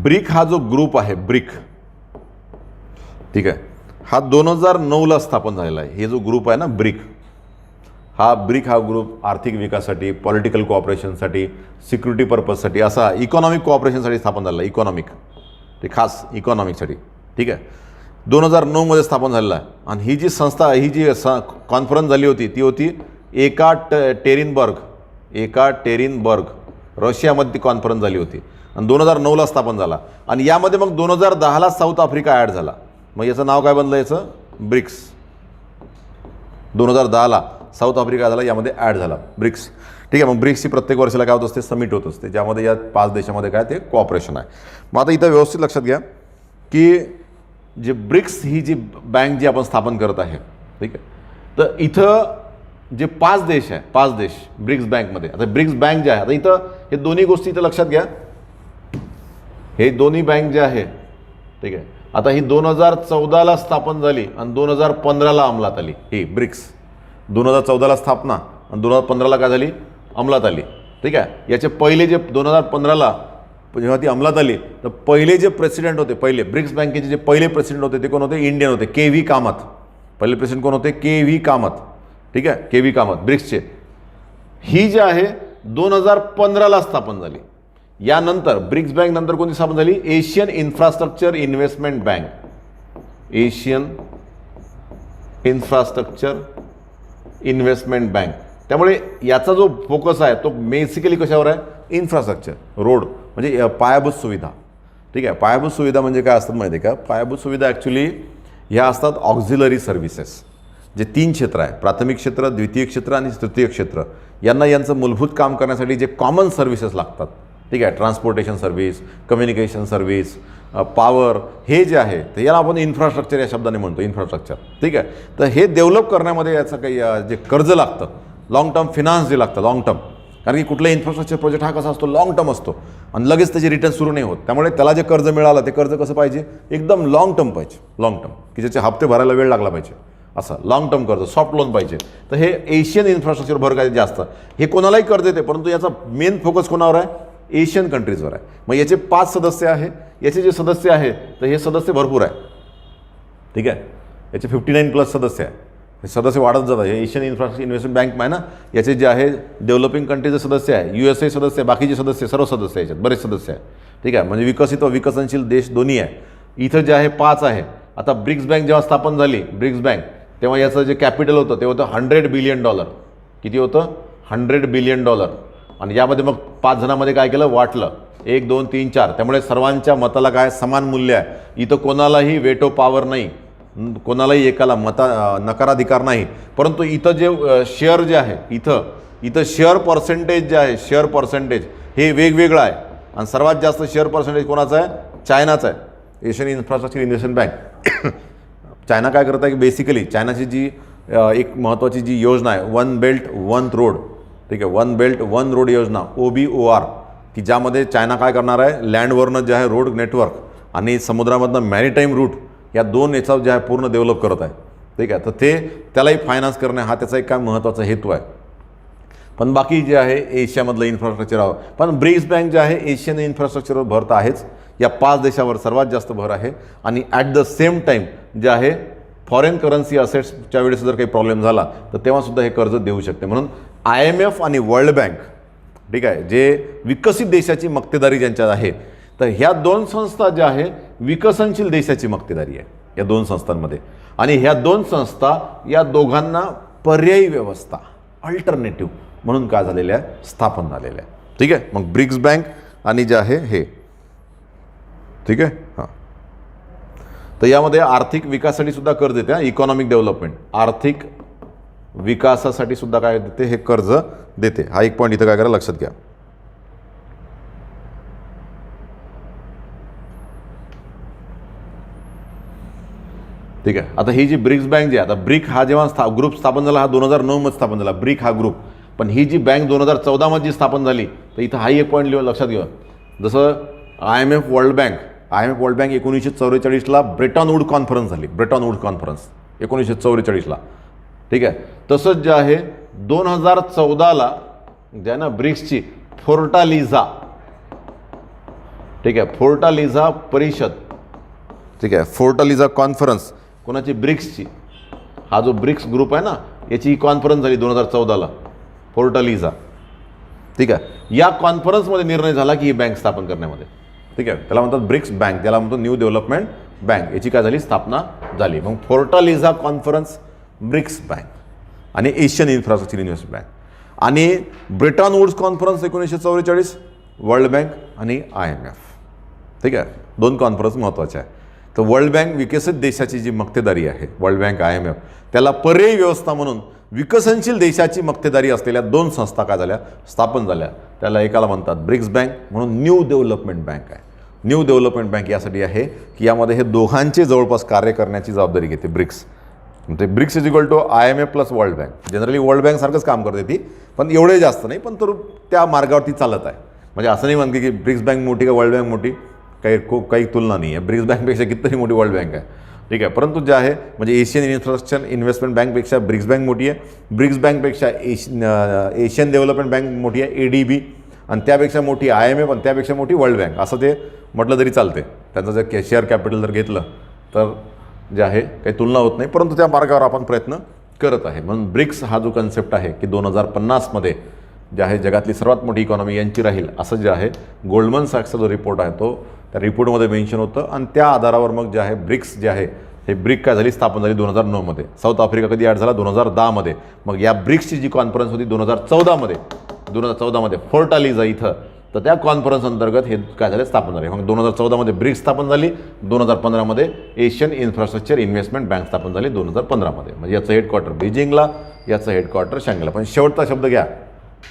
ब्रिक हा जो ग्रुप आहे, ब्रिक, ठीक आहे, हा 2009ला स्थापन झालेला आहे. हे जो ग्रुप आहे ना ब्रिक हा ग्रुप आर्थिक विकासासाठी, पॉलिटिकल कोऑपरेशनसाठी, सिक्युरिटी पर्पजसाठी, असा इकॉनॉमिक कोऑपरेशनसाठी स्थापन झालेला आहे. इकॉनॉमिक, ते खास इकॉनॉमिकसाठी. ठीक आहे, 2009मध्ये स्थापन झालेला आहे. आणि ही जी संस्था, ही जी कॉन्फरन्स झाली होती ती होती एकाटेरिनबर्ग रशियामध्ये ती कॉन्फरन्स झाली होती, आणि 2009ला स्थापन झाला. आणि यामध्ये मग 2010ला साऊथ आफ्रिका ॲड झाला. मग याचं नाव काय बनलं, याचं ब्रिक्स. 2010ला साऊथ आफ्रिका झाला, यामध्ये ॲड झाला ब्रिक्स. ठीक आहे, मग ब्रिक्सची प्रत्येक वर्षाला काय होत असते, समिट होत असते, ज्यामध्ये या 5 देशामध्ये काय ते कोऑपरेशन आहे. मग आता इथं व्यवस्थित लक्षात घ्या की जे ब्रिक्स ही जी बँक जी आपण स्थापन करत आहे, ठीक आहे, तर इथं जे 5 देश आहे, 5 देश ब्रिक्स बँकमध्ये. आता ब्रिक्स बँक जे आहे, आता इथं हे दोन्ही गोष्टी इथं लक्षात घ्या. हे दोन्ही बँक जे आहे, ठीक आहे, आता ही 2014ला स्थापन झाली आणि 2015ला अंमलात आली. ही ब्रिक्स 2014ला स्थापना आणि 2015ला काय झाली, अंमलात आली. ठीक आहे, याचे पहिले जे 2015ला जेव्हा ती अंमलात आली, तर पहिले जे प्रेसिडेंट होते, पहिले ब्रिक्स बँकेचे जे पहिले प्रेसिडेंट होते ते कोण होते, इंडियन होते, KV कामत. पहिले प्रेसिडेंट कोण होते, KV कामत. ठीक आहे, KV कामत ब्रिक्सचे. ही जी आहे 2015ला स्थापन झाली. यानंतर ब्रिक्स बँक नंतर कोणती स्थापन झाली, Asian infrastructure investment bank. Asian infrastructure investment bank. त्यामुळे याचा जो फोकस आहे तो बेसिकली कशावर आहे, इन्फ्रास्ट्रक्चर, रोड, म्हणजे पायाभूत सुविधा. ठीक आहे, पायाभूत सुविधा म्हणजे काय असतात माहिती आहे का, पायाभूत सुविधा ॲक्च्युली ह्या असतात ऑक्झिलरी सर्व्हिसेस. जे 3 क्षेत्र आहे, प्राथमिक क्षेत्र, द्वितीय क्षेत्र आणि तृतीय क्षेत्र, यांना यांचं मूलभूत काम करण्यासाठी जे कॉमन सर्व्हिसेस लागतात. ठीक आहे, transportation service, communication service, power, हे जे आहे तर याला आपण इन्फ्रास्ट्रक्चर या शब्दाने म्हणतो, इन्फ्रास्ट्रक्चर. ठीक आहे. तर हे डेव्हलप करण्यामध्ये याचं काही जे कर्ज लागतं, लाँग टर्म फिनान्स जे लागतं, लाँग टर्म, कारण की कुठलाही इन्फ्रास्ट्रक्चर प्रोजेक्ट हा कसा असतो, लाँग टर्म असतो आणि लगेच त्याचे रिटर्न सुरू नाही होत. त्यामुळे त्याला जे कर्ज मिळालं ते कर्ज कसं पाहिजे, एकदम लाँग टर्म पाहिजे, लाँग टर्म, की ज्याचे हप्ते भरायला वेळ लागला पाहिजे, असं लाँग टर्म कर्ज, सॉफ्ट लोन पाहिजे. तर हे एशियन इन्फ्रास्ट्रक्चर भर काय जास्त, हे कोणालाही कर्ज देते, परंतु याचा मेन फोकस कोणावर आहे, एशियन कंट्रीजवर आहे. मग याचे 5 सदस्य आहे, याचे जे सदस्य आहे तर हे सदस्य भरपूर आहे. ठीक आहे. याचे 59+ सदस्य आहे, हे सदस्य वाढत जातात. हे एशियन इन्फ्रास्ट्रक्चर इन्व्हेस्टमेंट बँक आहे ना, याचे जे आहे डेव्हलपिंग कंट्रीचे सदस्य आहे, USA सदस्य, बाकीचे सदस्य, सर्व सदस्य याच्यात बरेच सदस्य आहे. ठीक आहे. म्हणजे विकसित व विकसनशील देश दोन्ही आहे. इथं जे आहे 5 आहे. आता ब्रिक्स बँक जेव्हा स्थापन झाली, ब्रिक्स बँक, तेव्हा याचं जे कॅपिटल होतं ते होतं $100 बिलियन. किती होतं, $100 बिलियन. आणि यामध्ये मग 5 जणांमध्ये काय केलं, वाटलं, 1 2 3 4. त्यामुळे सर्वांच्या मताला काय समान मूल्य आहे. इथं कोणालाही वेटो पॉवर नाही, कोणालाही एकाला नकाराधिकार नाही. परंतु इथं जे शेअर जे आहे, इथं शेअर पर्सेंटेज जे आहे, शेअर पर्सेंटेज हे वेगवेगळं आहे. आणि सर्वात जास्त शेअर पर्सेंटेज कोणाचं आहे, चायनाचं आहे, Asian infrastructure investment bank. China काय करत आहे की बेसिकली चायनाची जी एक महत्त्वाची जी योजना आहे, 1 बेल्ट 1 रोड, ठीक आहे, 1 बेल्ट 1 रोड योजना, OBOR, की ज्यामध्ये चायना काय करणार आहे, लँडवरनं जे आहे रोड नेटवर्क आणि समुद्रामधनं मॅरिटाईम रूट, या 2 याचा जे आहे पूर्ण डेव्हलप करत आहे. ठीक आहे. तर त्यालाही फायनान्स करणे हा त्याचा एक काय महत्त्वाचा हेतू आहे. पण बाकी जे आहे एशियामधलं इन्फ्रास्ट्रक्चर आहे. पण ब्रिक्स बँक जे आहे एशियन इन्फ्रास्ट्रक्चरवर भर तर आहेच, या 5 देशावर सर्वात जास्त भर आहे. आणि ॲट द सेम टाईम जे आहे फॉरेन करन्सी असेट्सच्या वेळेस जर काही प्रॉब्लेम झाला तर तेव्हासुद्धा हे कर्ज देऊ शकते. म्हणून IMF आणि वर्ल्ड बँक, ठीक आहे, जे विकसित देशाची मक्तेदारी ज्यांच्यात आहे, तर ह्या 2 संस्था ज्या आहे विकसनशील देशाची मक्तेदारी आहे या 2 संस्थांमध्ये. आणि ह्या 2 संस्था या दोघांना पर्यायी व्यवस्था, अल्टरनेटिव्ह म्हणून काय झालेल्या आहे, स्थापन झालेल्या आहे. ठीक आहे. मग ब्रिक्स बँक आणि जे आहे हे, ठीक आहे. हां, तर यामध्ये आर्थिक विकासासाठी सुद्धा कर्ज देते, इकॉनॉमिक डेव्हलपमेंट, आर्थिक विकासासाठी सुद्धा काय देते, हे कर्ज देते. हा एक पॉईंट इथं काय करा, लक्षात घ्या. ठीक आहे. आता ही जी ब्रिक्स बँक जी आहे, आता ब्रिक हा जेव्हा ग्रुप स्थापन झाला, हा 2009 मध्ये स्थापन झाला, ब्रिक हा ग्रुप. पण ही जी बँक 2014 मध्ये स्थापन झाली, तर इथं हाही एक पॉईंट लक्षात घ्या. जसं IMF वर्ल्ड बँक 1944ला ब्रेटन वूड कॉन्फरन्स झाली, ब्रेटन वूड कॉन्फरन्स 1944ला. ठीक आहे. तसंच जे आहे 2014ला जे आहे ना ब्रिक्सची फोर्टालिझा, ठीक आहे, फोर्टालिझा परिषद, ठीक आहे, फोर्टालिझा कॉन्फरन्स कोणाची, ब्रिक्सची. हा जो ब्रिक्स ग्रुप आहे ना याची ही कॉन्फरन्स झाली 2014ला, फोर्टालिझा. ठीक आहे. या कॉन्फरन्समध्ये निर्णय झाला की ही बँक स्थापन करण्यामध्ये. ठीक आहे. त्याला म्हणतात ब्रिक्स बँक, त्याला म्हणतो न्यू डेव्हलपमेंट बँक, याची काय झाली, स्थापना झाली. मग फोर्टालिझा कॉन्फरन्स, ब्रिक्स बँक आणि एशियन इन्फ्रास्ट्रक्चर इन्व्हेस्टमेंट बँक. आणि Bretton Woods conference 1944, world bank आणि IMF. ठीक आहे. 2 कॉन्फरन्स महत्त्वाच्या आहे. तर वर्ल्ड बँक विकसित देशाची जी मक्तेदारी आहे, वर्ल्ड बँक IMF, त्याला पर्यायी व्यवस्था म्हणून विकसनशील देशाची मक्तेदारी असलेल्या 2 संस्था काय झाल्या, स्थापन झाल्या. त्याला एकाला म्हणतात ब्रिक्स बँक, म्हणून न्यू डेव्हलपमेंट बँक आहे. न्यू डेव्हलपमेंट बँक यासाठी आहे की यामध्ये हे दोघांचे जवळपास कार्य करण्याची जबाबदारी घेते ब्रिक्स. म्हणजे BRICS is equal to IMF plus world bank. Generally world bank सारखंच काम करते ती, पण एवढे जास्त नाही, पण तर त्या मार्गावरती चालत आहे. म्हणजे असं नाही म्हणते की ब्रिक्स बँक मोठी का वर्ल्ड बँक मोठी, काही तुलना नाही आहे. ब्रिक्स बँकपेक्षा कितीतरी मोठी वर्ल्ड बँक आहे. ठीक आहे. परंतु जे आहे म्हणजे एशियन इन्फ्रास्ट्रक्चर इन्व्हेस्टमेंट बँकपेक्षा ब्रिक्स बँक मोठी आहे. ब्रिक्स बँकपेक्षा एशियन डेव्हलपमेंट बँक मोठी आहे, ADB, आणि त्यापेक्षा मोठी IMF, आणि त्यापेक्षा मोठी वर्ल्ड बँक, असं ते म्हटलं तरी चालते. त्यांचं जर शेअर कॅपिटल जर घेतलं तर जे आहे काही तुलना होत नाही, परंतु त्या मार्गावर आपण प्रयत्न करत आहे. म्हणून ब्रिक्स हा जो कन्सेप्ट आहे की 2050मध्ये जे आहे जगातली सर्वात मोठी इकॉनॉमी यांची राहील, असं जे आहे गोल्डमन सॅक्सचा जो रिपोर्ट आहे तो त्या रिपोर्टमध्ये मेन्शन होतं. आणि त्या आधारावर मग जे आहे ब्रिक्स जे आहे हे ब्रिक काय झाली, स्थापन झाली 2009मध्ये. साऊथ आफ्रिका कधी ॲड झाला, 2010मध्ये. मग या ब्रिक्सची जी कॉन्फरन्स होती 2014मध्ये फोर्टालिझा इथं, तर त्या कॉन्फरन्स अंतर्गत हे काय झाले, स्थापन झाले. मग 2014मध्ये ब्रिक्स स्थापन झाली, 2015मध्ये एशियन इन्फ्रास्ट्रक्चर इन्व्हेस्टमेंट बँक स्थापन झाली 2015मध्ये. म्हणजे याचं हेडक्वार्टर बीजिंगला, याचं हेडक्वार्टर शांघायला. पण शेवटचा शब्द घ्या,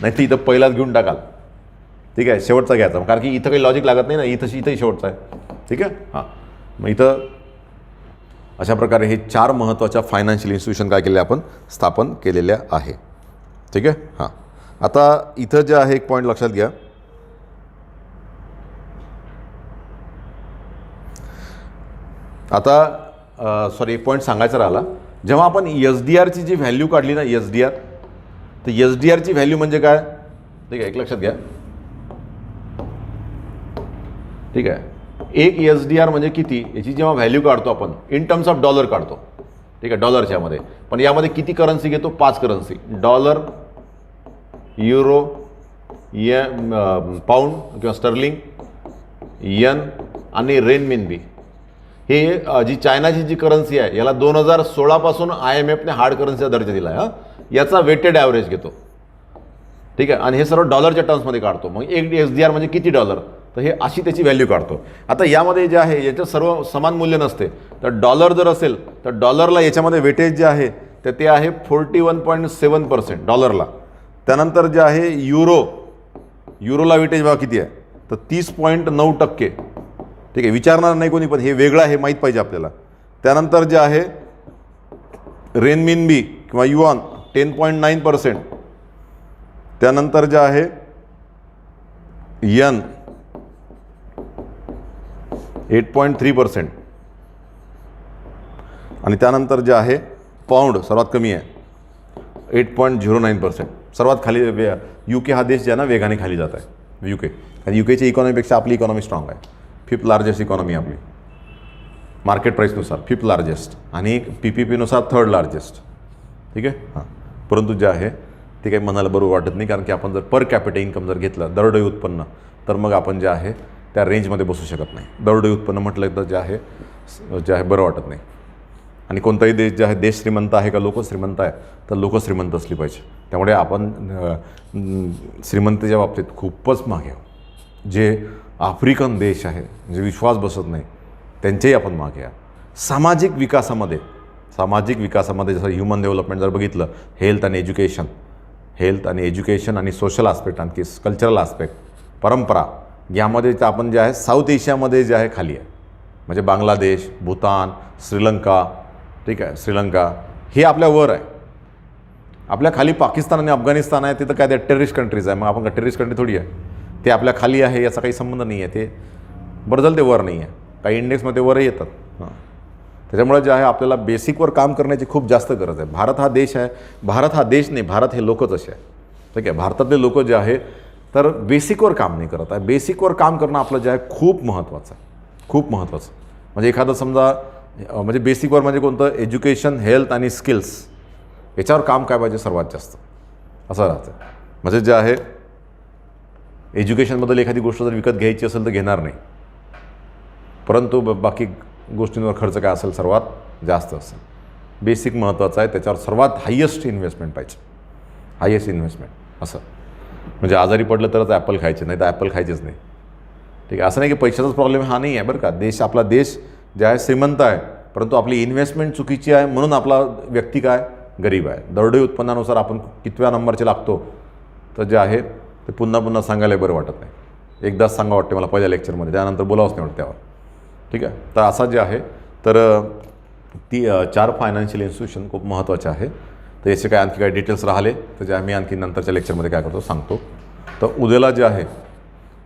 नाही तर इथं पहिलाच घेऊन टाकाल. ठीक आहे, शेवटचा घ्यायचा, कारण की इथं काही लॉजिक लागत नाही ना, इथंही शेवटचा आहे. ठीक आहे. हां, मग इथं अशा प्रकारे हे 4 महत्त्वाच्या फायनान्शियल इन्स्टिट्यूशन काय केले आपण स्थापन केलेल्या आहे. ठीक आहे. हां, आता इथं जे आहे एक पॉईंट लक्षात घ्या. आता सॉरी एक पॉईंट सांगायचा राहिला. जेव्हा आपण SDRची जी व्हॅल्यू काढली ना, SDR, तर SDRची व्हॅल्यू म्हणजे काय? ठीक आहे, एक लक्षात घ्या. ठीक आहे, एक SDR म्हणजे किती, याची जेव्हा व्हॅल्यू काढतो आपण इन टर्म्स ऑफ डॉलर काढतो. ठीक आहे, डॉलरच्या मध्ये. पण यामध्ये किती करन्सी घेतो? 5 करन्सी: डॉलर, युरो, पाऊंड किंवा स्टर्लिंग, यन आणि रेनमिनबी. हे जी चायनाची जी करन्सी आहे याला 2016 पासून IMFने हार्ड करन्सीचा दर्जा दिला आहे. याचा वेटेड ॲव्हरेज घेतो. ठीक आहे, आणि हे सर्व डॉलरच्या टर्म्समध्ये काढतो. मग एक SDR म्हणजे किती डॉलर, तर हे अशी त्याची व्हॅल्यू काढतो. आता यामध्ये जे आहे याचं सर्व समान मूल्य नसते. तर डॉलर जर असेल तर डॉलरला याच्यामध्ये वेटेज जे आहे तर ते आहे 41.7% डॉलरला. त्यानंतर जे आहे युरोला वेटेज बघा किती आहे, तर 30.9%. ठीक आहे, विचारणार नाही कोणी, पण हे वेगळं आहे माहीत पाहिजे आपल्याला. त्यानंतर जे आहे रेनमिनबी किंवा युआन 10.9%. त्यानंतर जे आहे यन 8.3%. आणि त्यानंतर जे आहे पाऊंड सर्वात कमी आहे 8.09%. सर्वात खाली UK हा देश जे आहे ना वेगाने खाली जात आहे. UK, आणि UKच्या इकॉनॉमीपेक्षा आपली इकॉनॉमी स्ट्रॉंग आहे. 5th लार्जेस्ट इकॉनॉमी आपली मार्केट प्राईसनुसार, 5th लार्जेस्ट, आणि PPPनुसार 3rd लार्जेस्ट. ठीक आहे. हां, परंतु जे आहे ते काही मनाला बरोबर वाटत नाही, कारण की आपण जर पर कॅपिटल इन्कम जर घेतलं, दरडोई उत्पन्न, तर मग आपण जे आहे त्या रेंजमध्ये बसू शकत नाही. दरडोई उत्पन्न म्हटलं तर जे आहे बरं वाटत नाही. आणि कोणताही देश जे आहे, देश श्रीमंत आहे का लोक श्रीमंत आहे, तर लोक श्रीमंत असली पाहिजे. त्यामुळे आपण श्रीमंतीच्या बाबतीत खूपच मागे आहोत. जे आफ्रिकन देश आहे, जे विश्वास बसत नाही, त्यांचेही आपण मागे आहे. सामाजिक विकासामध्ये जसं ह्युमन डेव्हलपमेंट जर बघितलं, हेल्थ आणि एज्युकेशन आणि सोशल आस्पेक्ट, आणखी कल्चरल आस्पेक्ट, परंपरा, यामध्ये तर आपण जे आहे साऊथ एशियामध्ये जे आहे खाली आहे. म्हणजे बांगलादेश, भूतान, श्रीलंका. ठीक आहे, श्रीलंका हे आपल्या वर आहे. आपल्या खाली पाकिस्तान आणि अफगाणिस्तान आहे, तिथं काय ते टेररिस्ट कंट्रीज आहे. मग आपण का टेररिस्ट कंट्री थोडी आहे, ते आपल्या खाली आहे याचा काही संबंध नाही आहे. ते बरं ते वर नाही आहे, काही इंडेक्समध्ये वरही येतात. हां, त्याच्यामुळे जे आहे आपल्याला बेसिकवर काम करण्याची खूप जास्त गरज आहे. भारत हा देश आहे, भारत हा देश नाही, भारत हे लोकच असे आहे. ठीक आहे, भारतातले लोक जे आहे तर बेसिकवर काम नाही करत आहे. बेसिकवर काम करणं आपलं जे आहे खूप महत्त्वाचं आहे, खूप महत्त्वाचं. म्हणजे एखादं समजा म्हणजे बेसिकवर म्हणजे कोणतं, एज्युकेशन, हेल्थ आणि स्किल्स, याच्यावर काम काय पाहिजे सर्वात जास्त, असं राहतं. म्हणजे जे आहे एज्युकेशनबद्दल एखादी गोष्ट जर विकत घ्यायची असेल तर घेणार नाही, परंतु बाकी गोष्टींवर खर्च काय असेल सर्वात जास्त असेल. बेसिक महत्त्वाचं आहे, त्याच्यावर सर्वात हायेस्ट इन्व्हेस्टमेंट पाहिजे, हायेस्ट इन्व्हेस्टमेंट. असं म्हणजे आजारी पडलं तरच ॲपल खायचे, नाही तर ॲपल खायचेच नाही. ठीक आहे, असं नाही की पैशाचाच प्रॉब्लेम हा नाही आहे बरं का. आपला देश जे आहे श्रीमंत आहे, परंतु आपली इन्व्हेस्टमेंट चुकीची आहे, म्हणून आपला व्यक्ती काय गरीब आहे. दरडोई उत्पन्नानुसार आपण कितव्या नंबरचे लागतो तर जे आहे ते पुन्हा पुन्हा सांगायला बरं वाटत नाही. एकदाच सांगा वाटते मला पहिल्या लेक्चरमध्ये, त्यानंतर बोलावंच नाही वाटतं त्यावर. ठीक आहे, तर असा जे आहे तर ती 4 फायनान्शियल इन्स्टिट्यूशन खूप महत्त्वाचे आहे. तर याचे काय आणखी काय डिटेल्स राहिले तर जे आम्ही आणखी नंतरच्या लेक्चरमध्ये काय करतो सांगतो. तर उद्याला जे आहे,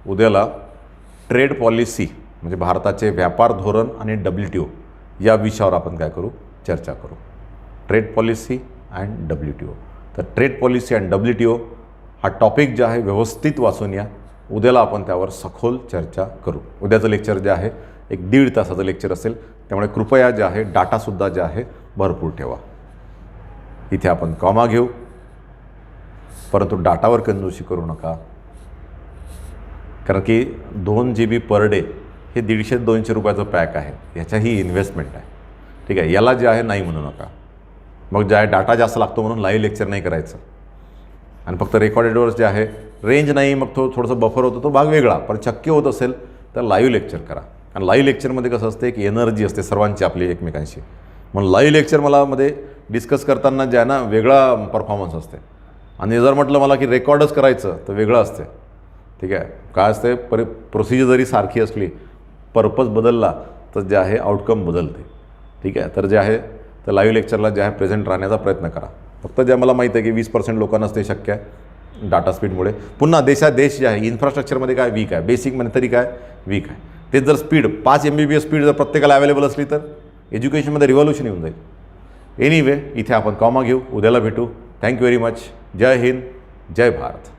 उद्याला ट्रेड पॉलिसी म्हणजे भारताचे व्यापार धोरण आणि WTO या विषयावर आपण काय करू, चर्चा करू. Trade policy and WTO. तर ट्रेड पॉलिसी अँड WTO हा टॉपिक जे आहे व्यवस्थित वाचून या. उद्याला आपण त्यावर सखोल चर्चा करू. उद्याचं लेक्चर जे आहे 1-1.5 तासाचं लेक्चर असेल, त्यामुळे कृपया जे आहे डाटासुद्धा जे आहे भरपूर ठेवा. इथे आपण कॉमा घेऊ, परंतु डाटावर कंजूसी करू नका, कारण की 2 GB पर डे हे 150-200 रुपयाचं पॅक आहे, याच्याही इन्व्हेस्टमेंट आहे. ठीक आहे, याला जे आहे नाही म्हणू नका. मग जे आहे डाटा जास्त लागतो म्हणून लाईव्ह लेक्चर नाही करायचं, आणि फक्त रेकॉर्डेडवर जे आहे रेंज नाही, मग थोडंसं बफर होतं, तो भाग वेगळा. पण शक्य होत असेल तर लाईव्ह लेक्चर करा. आणि लाईव्ह लेक्चरमध्ये कसं असतं, एक एनर्जी असते सर्वांची आपली एकमेकांशी. म्हणून लाईव्ह लेक्चर मला मध्ये डिस्कस करताना जे आहे ना वेगळा परफॉर्मन्स असते. आणि जर म्हटलं मला की रेकॉर्डच करायचं तर वेगळं असते. ठीक आहे, काय असते प्रोसिजर जरी सारखी असली पर्पज बदलला तर जे आहे आउटकम बदलते. ठीक आहे. तर जे आहे तर लाईव्ह लेक्चरला जे आहे प्रेझेंट राहण्याचा प्रयत्न करा. फक्त जे मला माहीत आहे की 20% लोकांनाच ते शक्य आहे डाटा स्पीडमुळे. पुन्हा देश जे आहे इन्फ्रास्ट्रक्चरमध्ये काय वीक आहे, बेसिकमध्ये तरी काय वीक आहे. तेच जर स्पीड 5 MBPS स्पीड जर प्रत्येकाला अवेलेबल असली तर एज्युकेशनमध्ये रिव्हॉल्युशन येऊन जाईल. एनिवे इथे आपण कॉमा घेऊ. उद्याला भेटू. Thank you very much. जय हिंद, जय भारत.